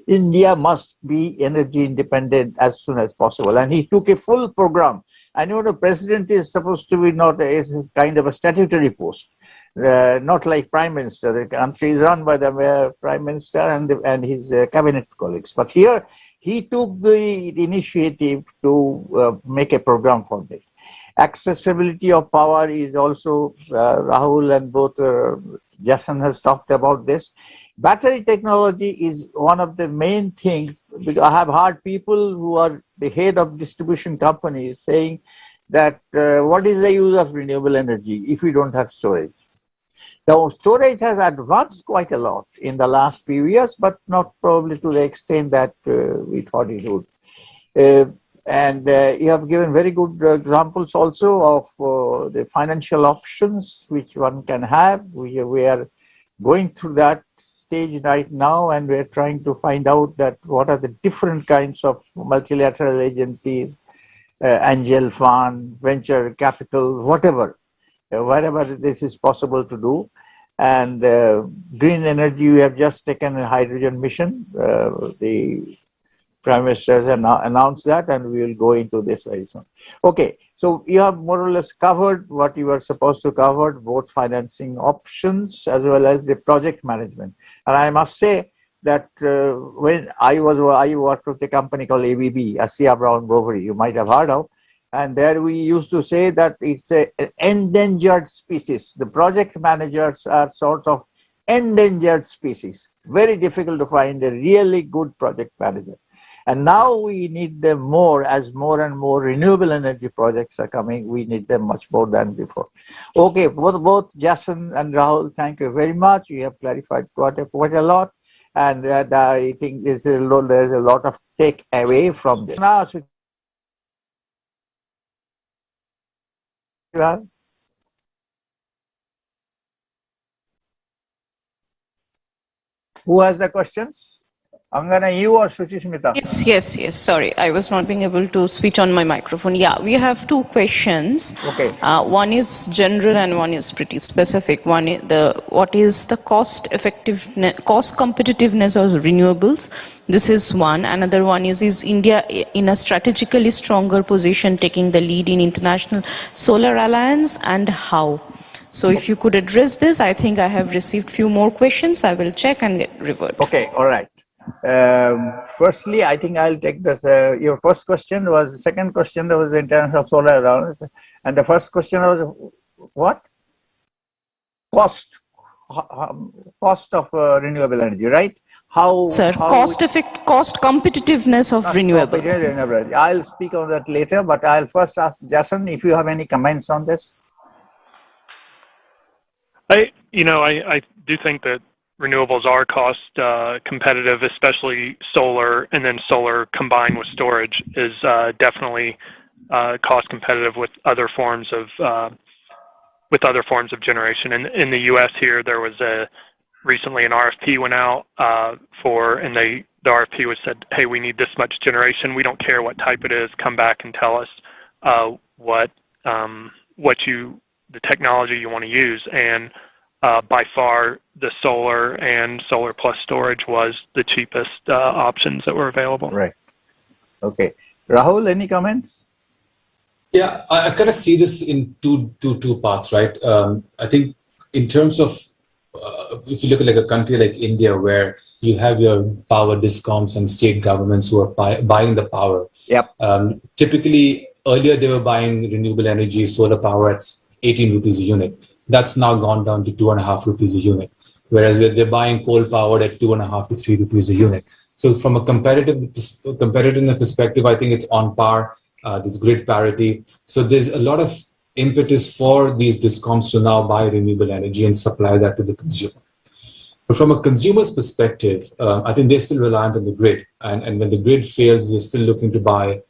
India must be energy independent as soon as possible. And he took a full program. I know the president is supposed to be not a kind of a statutory post. Not like prime minister. The country is run by the prime minister and his cabinet colleagues. But here he took the initiative to make a program for it. Accessibility of power is also Rahul and both Jason has talked about this. Battery technology is one of the main things, because I have heard people who are the head of distribution companies saying that what is the use of renewable energy if we don't have storage? Now, storage has advanced quite a lot in the last few years, but not probably to the extent that we thought it would. And you have given very good examples also of the financial options which one can have. We are going through that stage right now, and we're trying to find out that what are the different kinds of multilateral agencies, angel fund, venture capital, whatever, wherever this is possible to do. And green energy, we have just taken a hydrogen mission. The Prime Minister has announced that, and we will go into this very soon. Okay, so you have more or less covered what you were supposed to cover, both financing options as well as the project management. And I must say that when I worked with a company called ABB, Asia Brown Boveri, you might have heard of, and there we used to say that it's an endangered species. The project managers are sort of endangered species. Very difficult to find a really good project manager. And now we need them more as more and more renewable energy projects are coming. We need them much more than before. Okay, both Jason and Rahul, thank you very much. You have clarified quite a lot. And I think there's a lot of take away from this. Now, who has the questions? Angana, you or Suchishmita? Yes. Sorry, I was not being able to switch on my microphone. Yeah, we have two questions. Okay. One is general and one is pretty specific. One is what is the cost competitiveness of renewables? This is one. Another one is India in a strategically stronger position, taking the lead in International Solar Alliance, and how? So if you could address this, I think I have received few more questions. I will check and revert. Okay, all right. Firstly, I think I'll take this. Your first question was, the second question was the International Solar Alliance, and the first question was what? Cost of renewable energy, right? Sir, cost competitiveness of renewable. I'll speak on that later, but I'll first ask Jason if you have any comments on this. I do think that renewables are cost competitive, especially solar, and then solar combined with storage is definitely cost competitive with other forms of generation. In the U.S. here, there was recently an RFP went out and the RFP was said, hey, we need this much generation. We don't care what type it is. Come back and tell us the technology you want to use. And by far, the solar and solar plus storage was the cheapest options that were available. Right. Okay. Rahul, any comments? Yeah, I kind of see this in two parts, right? I think in terms of if you look at like a country like India, where you have your power discoms and state governments who are buying the power. Yep. Typically, earlier they were buying renewable energy, solar power at 18 rupees a unit. That's now gone down to 2.5 rupees a unit. Whereas they're buying coal powered at 2.5 to 3 rupees a unit. So from a competitiveness perspective, I think it's on par. There's grid parity. So there's a lot of impetus for these discoms to now buy renewable energy and supply that to the consumer. But from a consumer's perspective, I think they're still reliant on the grid. And when the grid fails, they're still looking to buy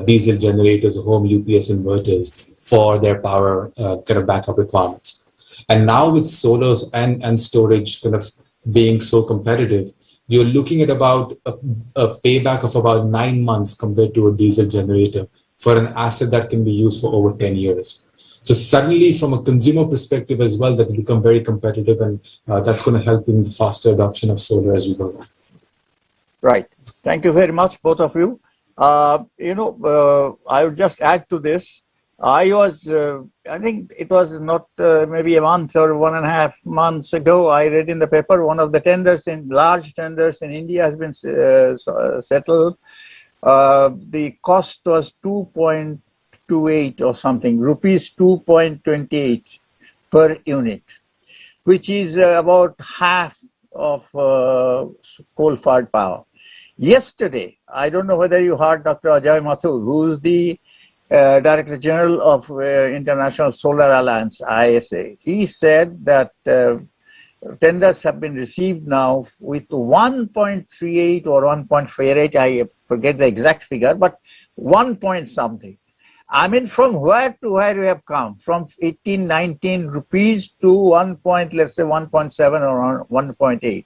diesel generators or home UPS inverters for their power kind of backup requirements. And now with solars and storage kind of being so competitive, you're looking at about a payback of about 9 months compared to a diesel generator for an asset that can be used for over 10 years. So suddenly from a consumer perspective as well, that's become very competitive, and that's going to help in the faster adoption of solar as we go on. Right. Thank you very much, both of you. I would just add to this. I think it was not maybe a month or 1.5 months ago, I read in the paper one of the large tenders in India has been settled. The cost was 2.28 or something, rupees 2.28 per unit, which is about half of coal-fired power. Yesterday, I don't know whether you heard Dr. Ajay Mathur, who's the Director General of International Solar Alliance, ISA. He said that tenders have been received now with 1.38 or 1.48, I forget the exact figure, but 1 point something. I mean, from where to where we have come, from 18, 19 rupees to 1 point, let's say 1.7 or 1.8.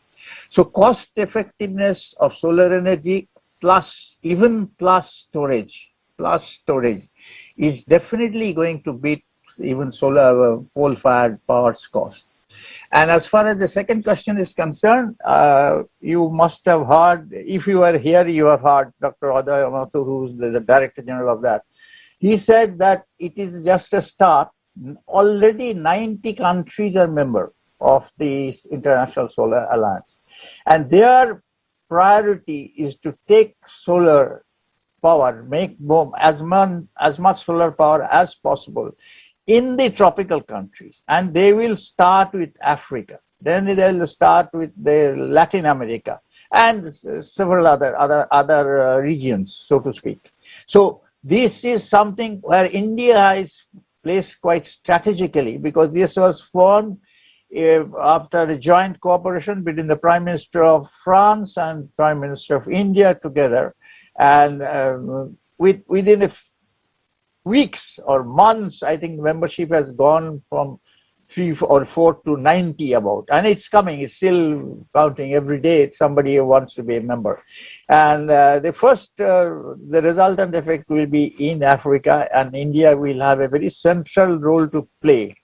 So cost effectiveness of solar energy plus storage is definitely going to beat even solar coal-fired power's cost. And as far as the second question is concerned, you must have heard, if you were here, you have heard Dr. Uday Mathur, who's the Director General of that. He said that it is just a start. Already 90 countries are member of the International Solar Alliance. And their priority is to take solar power, make as much solar power as possible in the tropical countries. And they will start with Africa. Then they will start with the Latin America and several other regions, so to speak. So this is something where India is placed quite strategically, because this was formed after a joint cooperation between the Prime Minister of France and Prime Minister of India together. And within weeks or months, I think membership has gone from 3 or 4 to 90 about, and it's coming, it's still counting every day. Somebody who wants to be a member. And the resultant effect will be in Africa, and India will have a very central role to play,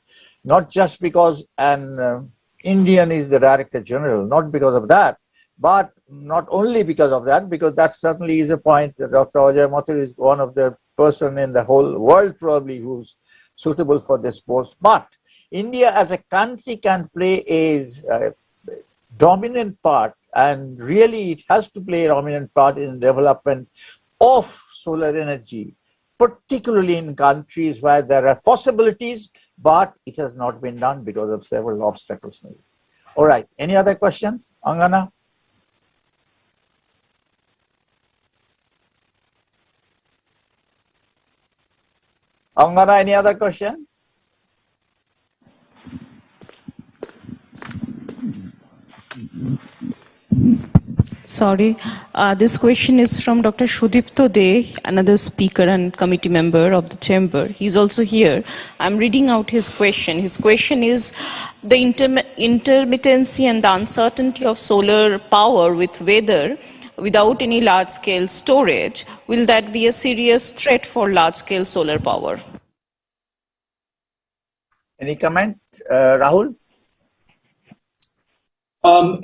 not just because an Indian is the Director General, not because of that, but not only because of that, because that certainly is a point that Dr. Uday Mathur is one of the person in the whole world probably who's suitable for this post. But India as a country can play a dominant part, and really it has to play a dominant part in development of solar energy, particularly in countries where there are possibilities, but it has not been done because of several obstacles. Maybe. All right, any other questions? Angana? Angana, any other question? Sorry, this question is from Dr. Shudipto De, another speaker and committee member of the chamber. He's also here. I'm reading out his question. His question is, the intermittency and the uncertainty of solar power with weather without any large-scale storage, will that be a serious threat for large-scale solar power? Any comment, Rahul?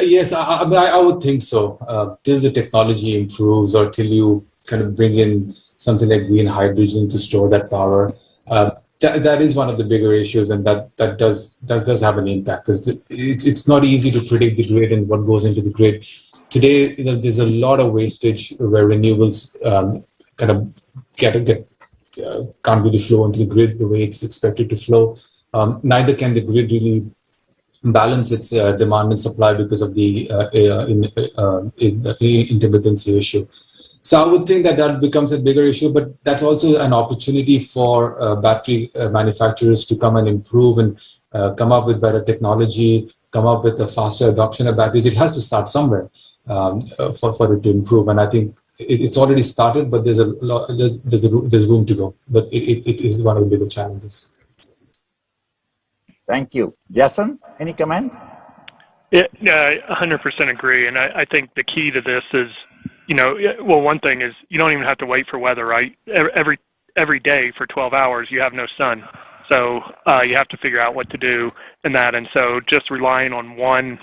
Yes, I would think so. Till the technology improves, or till you kind of bring in something like green hydrogen to store that power, that is one of the bigger issues, and that does have an impact, because it's not easy to predict the grid and what goes into the grid. Today, there's a lot of wastage where renewables kind of can't really flow into the grid the way it's expected to flow. Neither can the grid really balance its demand and supply because of the intermittency issue. So I would think that becomes a bigger issue, but that's also an opportunity for battery manufacturers to come and improve and come up with better technology, come up with a faster adoption of batteries. It has to start somewhere for it to improve, and I think it's already started, but there's room to go. But it is one of the bigger challenges. Thank you. Jason, any comment? Yeah, 100% agree. And I think the key to this is, one thing is you don't even have to wait for weather, right? Every day for 12 hours, you have no sun. So you have to figure out what to do in that. And so just relying on one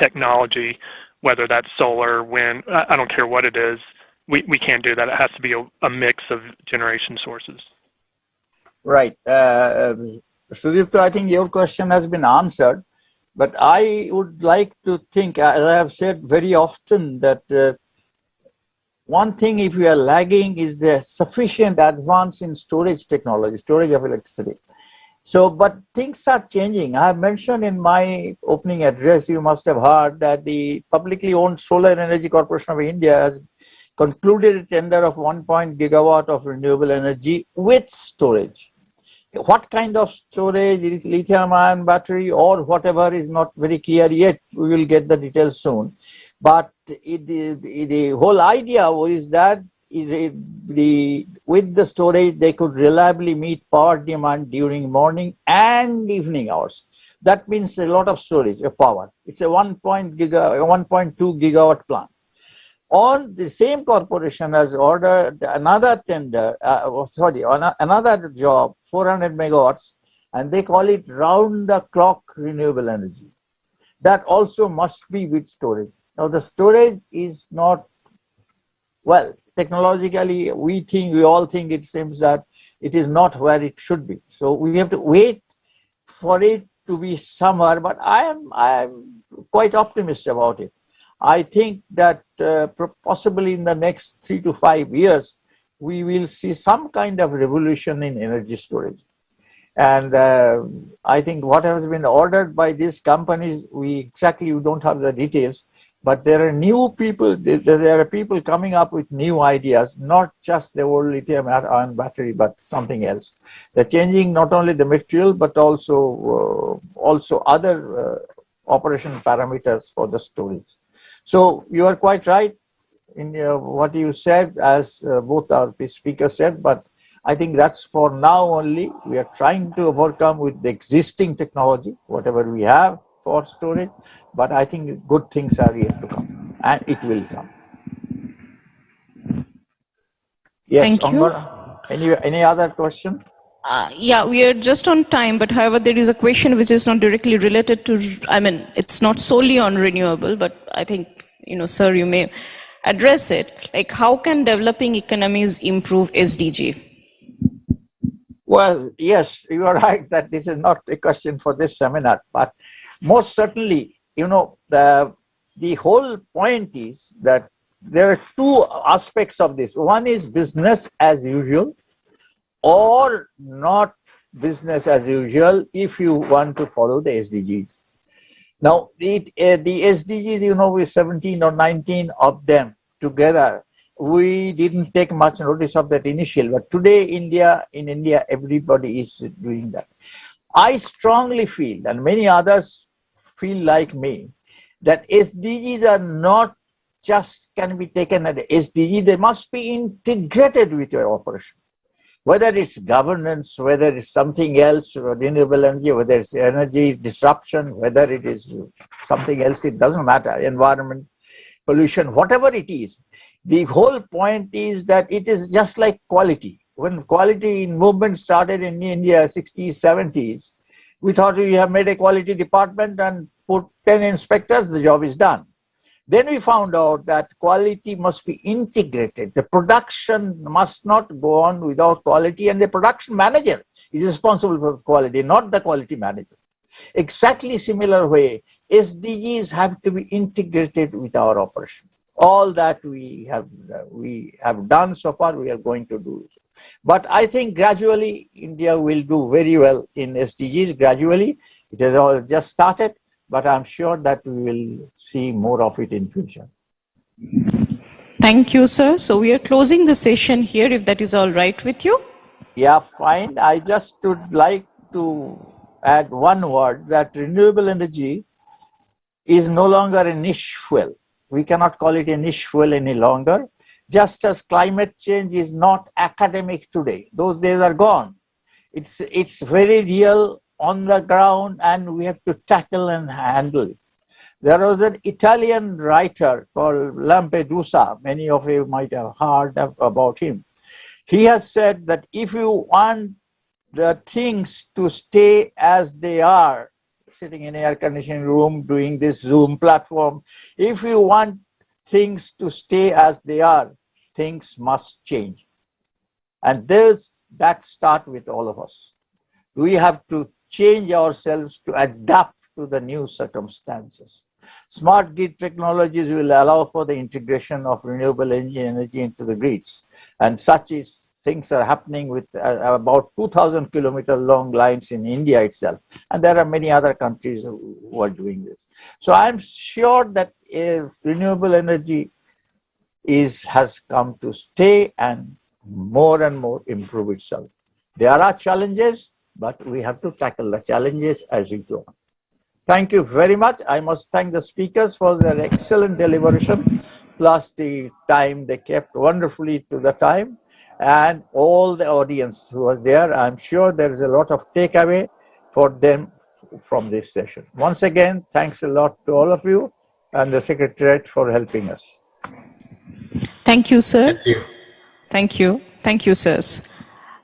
technology, whether that's solar, wind, I don't care what it is, we can't do that. It has to be a mix of generation sources. Right. Sudipto, I think your question has been answered, but I would like to think, as I have said very often, that one thing if we are lagging is the sufficient advance in storage technology, storage of electricity. So, but things are changing. I have mentioned in my opening address, you must have heard that the publicly owned Solar Energy Corporation of India has concluded a tender of 1 gigawatt of renewable energy with storage. What kind of storage, lithium-ion battery or whatever is not very clear yet. We will get the details soon. But the whole idea was that with the storage, they could reliably meet power demand during morning and evening hours. That means a lot of storage of power. It's a 1.2 gigawatt plant. On the same corporation has ordered another tender, another job, 400 megawatts, and they call it round-the-clock renewable energy. That also must be with storage. Now, the storage is not, well, technologically, we all think it seems that it is not where it should be. So we have to wait for it to be summer, but I am quite optimistic about it. I think that possibly in the next 3 to 5 years, we will see some kind of revolution in energy storage. And I think what has been ordered by these companies, we don't have the details, but there are new people, there are people coming up with new ideas, not just the old lithium-ion battery, but something else. They're changing not only the material, but also other operation parameters for the storage. So you are quite right in what you said, as both our speakers said, but I think that's for now only. We are trying to overcome with the existing technology, whatever we have for storage, but I think good things are yet to come, and it will come. Yes, Thank you. Any other question? Yeah, we are just on time, but however, there is a question which is not directly related to, it's not solely on renewable, but I think, sir, you may address it. Like, how can developing economies improve SDG? Well, yes, you are right that this is not a question for this seminar, but most certainly, the whole point is that there are two aspects of this. One is business as usual, or not business as usual if you want to follow the SDGs. Now, the SDGs, with 17 or 19 of them together, we didn't take much notice of that initial, but today in India, everybody is doing that. I strongly feel, and many others feel like me, that SDGs are not just can be taken as SDG, they must be integrated with your operation. Whether it's governance, whether it's something else, renewable energy, whether it's energy disruption, whether it is something else, it doesn't matter, environment, pollution, whatever it is. The whole point is that it is just like quality. When quality in movement started in India, 60s, 70s, we thought we have made a quality department and put 10 inspectors, the job is done. Then we found out that quality must be integrated. The production must not go on without quality, and the production manager is responsible for quality, not the quality manager. Exactly similar way, SDGs have to be integrated with our operation. All that we have done so far, we are going to do. But I think gradually India will do very well in SDGs. Gradually, it has all just started, but I'm sure that we will see more of it in future. Thank you, sir. So we are closing the session here, if that is all right with you. Yeah, fine. I just would like to add one word, that renewable energy is no longer a niche fuel. We cannot call it a niche fuel any longer. Just as climate change is not academic today, those days are gone. It's very real on the ground, and we have to tackle and handle it. There was an Italian writer called Lampedusa. Many of you might have heard about him. He has said that if you want the things to stay as they are, sitting in an air conditioning room doing this Zoom platform, if you want things to stay as they are, things must change. And that starts with all of us. We have to change ourselves to adapt to the new circumstances. Smart grid technologies will allow for the integration of renewable energy into the grids. And things are happening with about 2,000 kilometer long lines in India itself. And there are many other countries who are doing this. So I'm sure that if renewable energy has come to stay and more improve itself. There are challenges, but we have to tackle the challenges as we go on. Thank you very much. I must thank the speakers for their excellent deliberation, plus the time they kept wonderfully to the time, and all the audience who was there. I'm sure there is a lot of takeaway for them from this session. Once again, thanks a lot to all of you and the Secretariat for helping us. Thank you, sir. Thank you. Thank you. Thank you, sirs.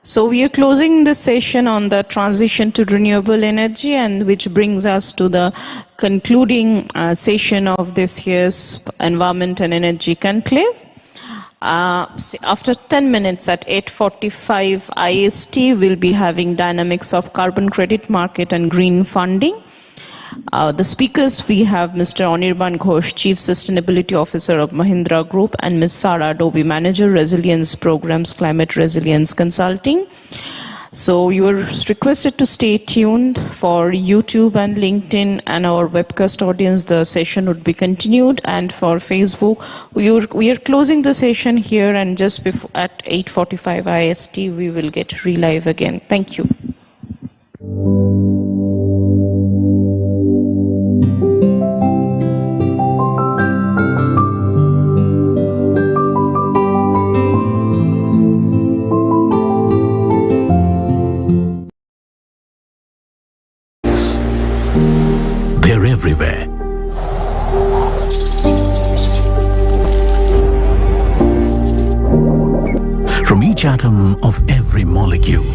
So we are closing this session on the transition to renewable energy, and which brings us to the concluding session of this year's Environment and Energy Conclave. After 10 minutes at 8:45 IST, we'll be having dynamics of carbon credit market and green funding. The speakers, we have Mr. Anirban Ghosh, Chief Sustainability Officer of Mahindra Group, and Ms. Sara Dobi, Manager, Resilience Programs, Climate Resilience Consulting. So you are requested to stay tuned for YouTube and LinkedIn and our webcast audience. The session would be continued, and for Facebook, we are closing the session here, and just before at 8:45 IST, we will get relive again. Thank you. They're everywhere. From each atom of every molecule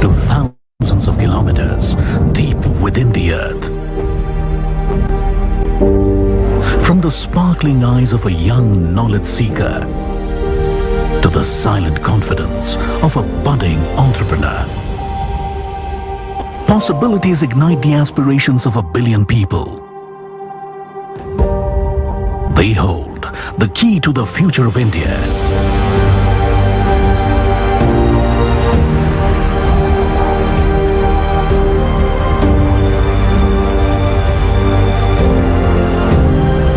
to thousands of kilometers deep within the earth. From the sparkling eyes of a young knowledge seeker to the silent confidence of a budding entrepreneur. Possibilities ignite the aspirations of 1 billion people. They hold the key to the future of India.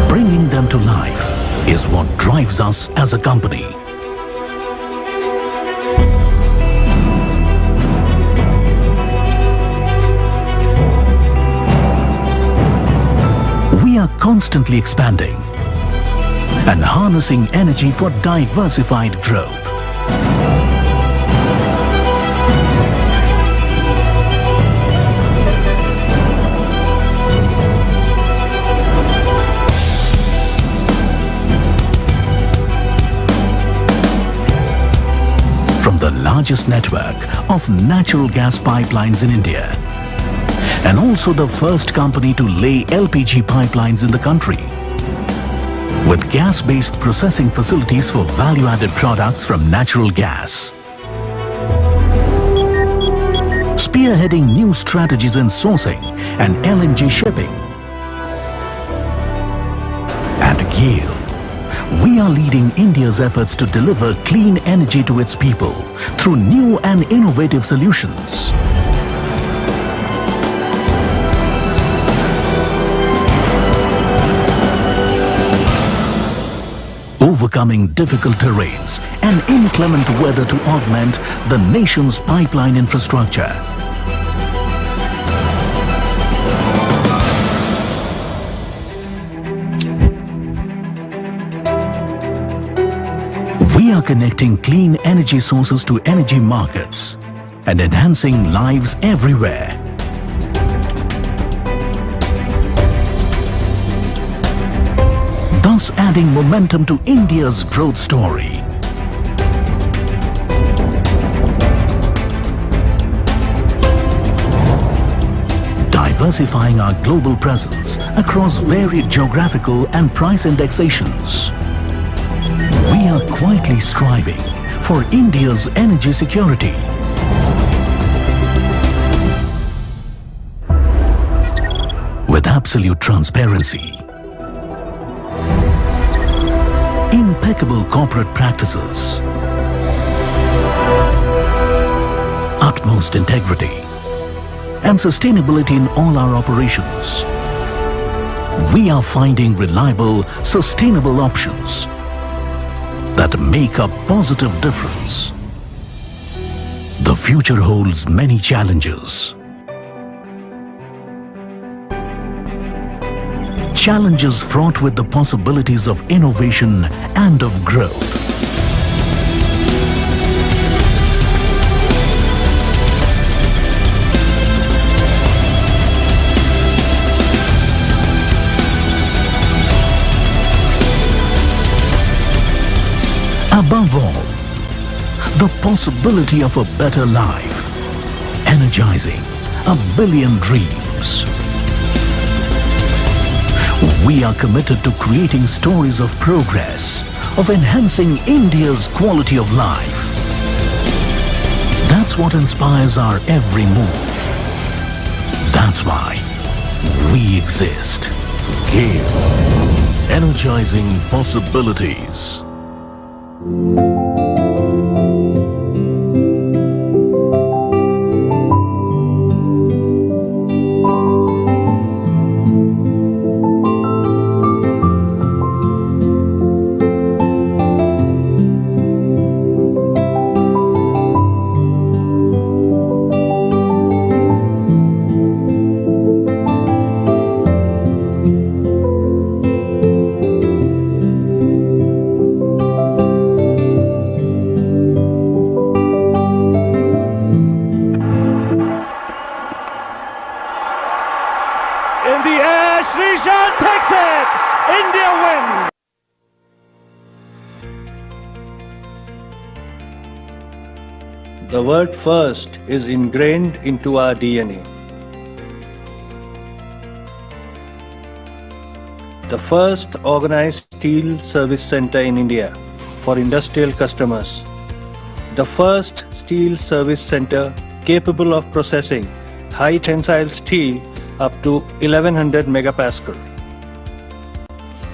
Bringing them to life is what drives us as a company. We are constantly expanding and harnessing energy for diversified growth. From the largest network of natural gas pipelines in India, and also the first company to lay LPG pipelines in the country, with gas-based processing facilities for value-added products from natural gas. Spearheading new strategies in sourcing and LNG shipping. At GAIL, we are leading India's efforts to deliver clean energy to its people through new and innovative solutions. Overcoming difficult terrains and inclement weather to augment the nation's pipeline infrastructure. We are connecting clean energy sources to energy markets and enhancing lives everywhere. Thus adding momentum to India's growth story. Diversifying our global presence across varied geographical and price indexations. We are quietly striving for India's energy security. With absolute transparency, impeccable corporate practices, utmost integrity, and sustainability in all our operations, we are finding reliable, sustainable options that make a positive difference. The future holds many challenges. Challenges fraught with the possibilities of innovation and of growth. Above all, the possibility of a better life, energizing 1 billion dreams. We are committed to creating stories of progress, of enhancing India's quality of life. That's what inspires our every move. That's why we exist. GAIL, energizing possibilities. In the air, Srishan takes it! India win! The word first is ingrained into our DNA. The first organized steel service center in India for industrial customers. The first steel service center capable of processing high tensile steel up to 1100 megapascal,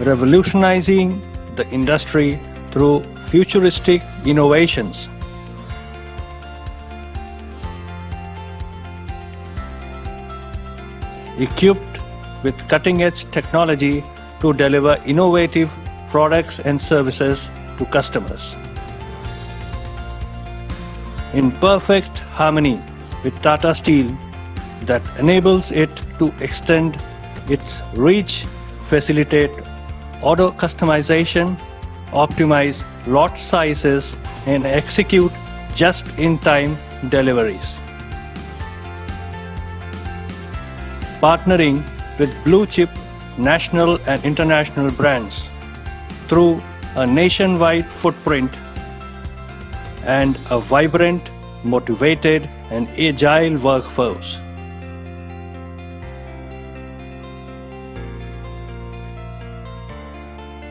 revolutionizing the industry through futuristic innovations. Equipped with cutting-edge technology to deliver innovative products and services to customers. In perfect harmony with Tata Steel, that enables it to extend its reach, facilitate order customization, optimize lot sizes, and execute just-in-time deliveries. Partnering with blue-chip national and international brands through a nationwide footprint and a vibrant, motivated, and agile workforce.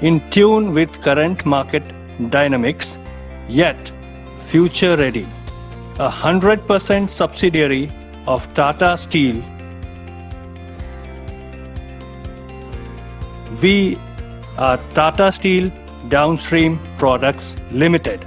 In tune with current market dynamics, yet future ready. 100% subsidiary of Tata Steel, we are Tata Steel Downstream Products Limited.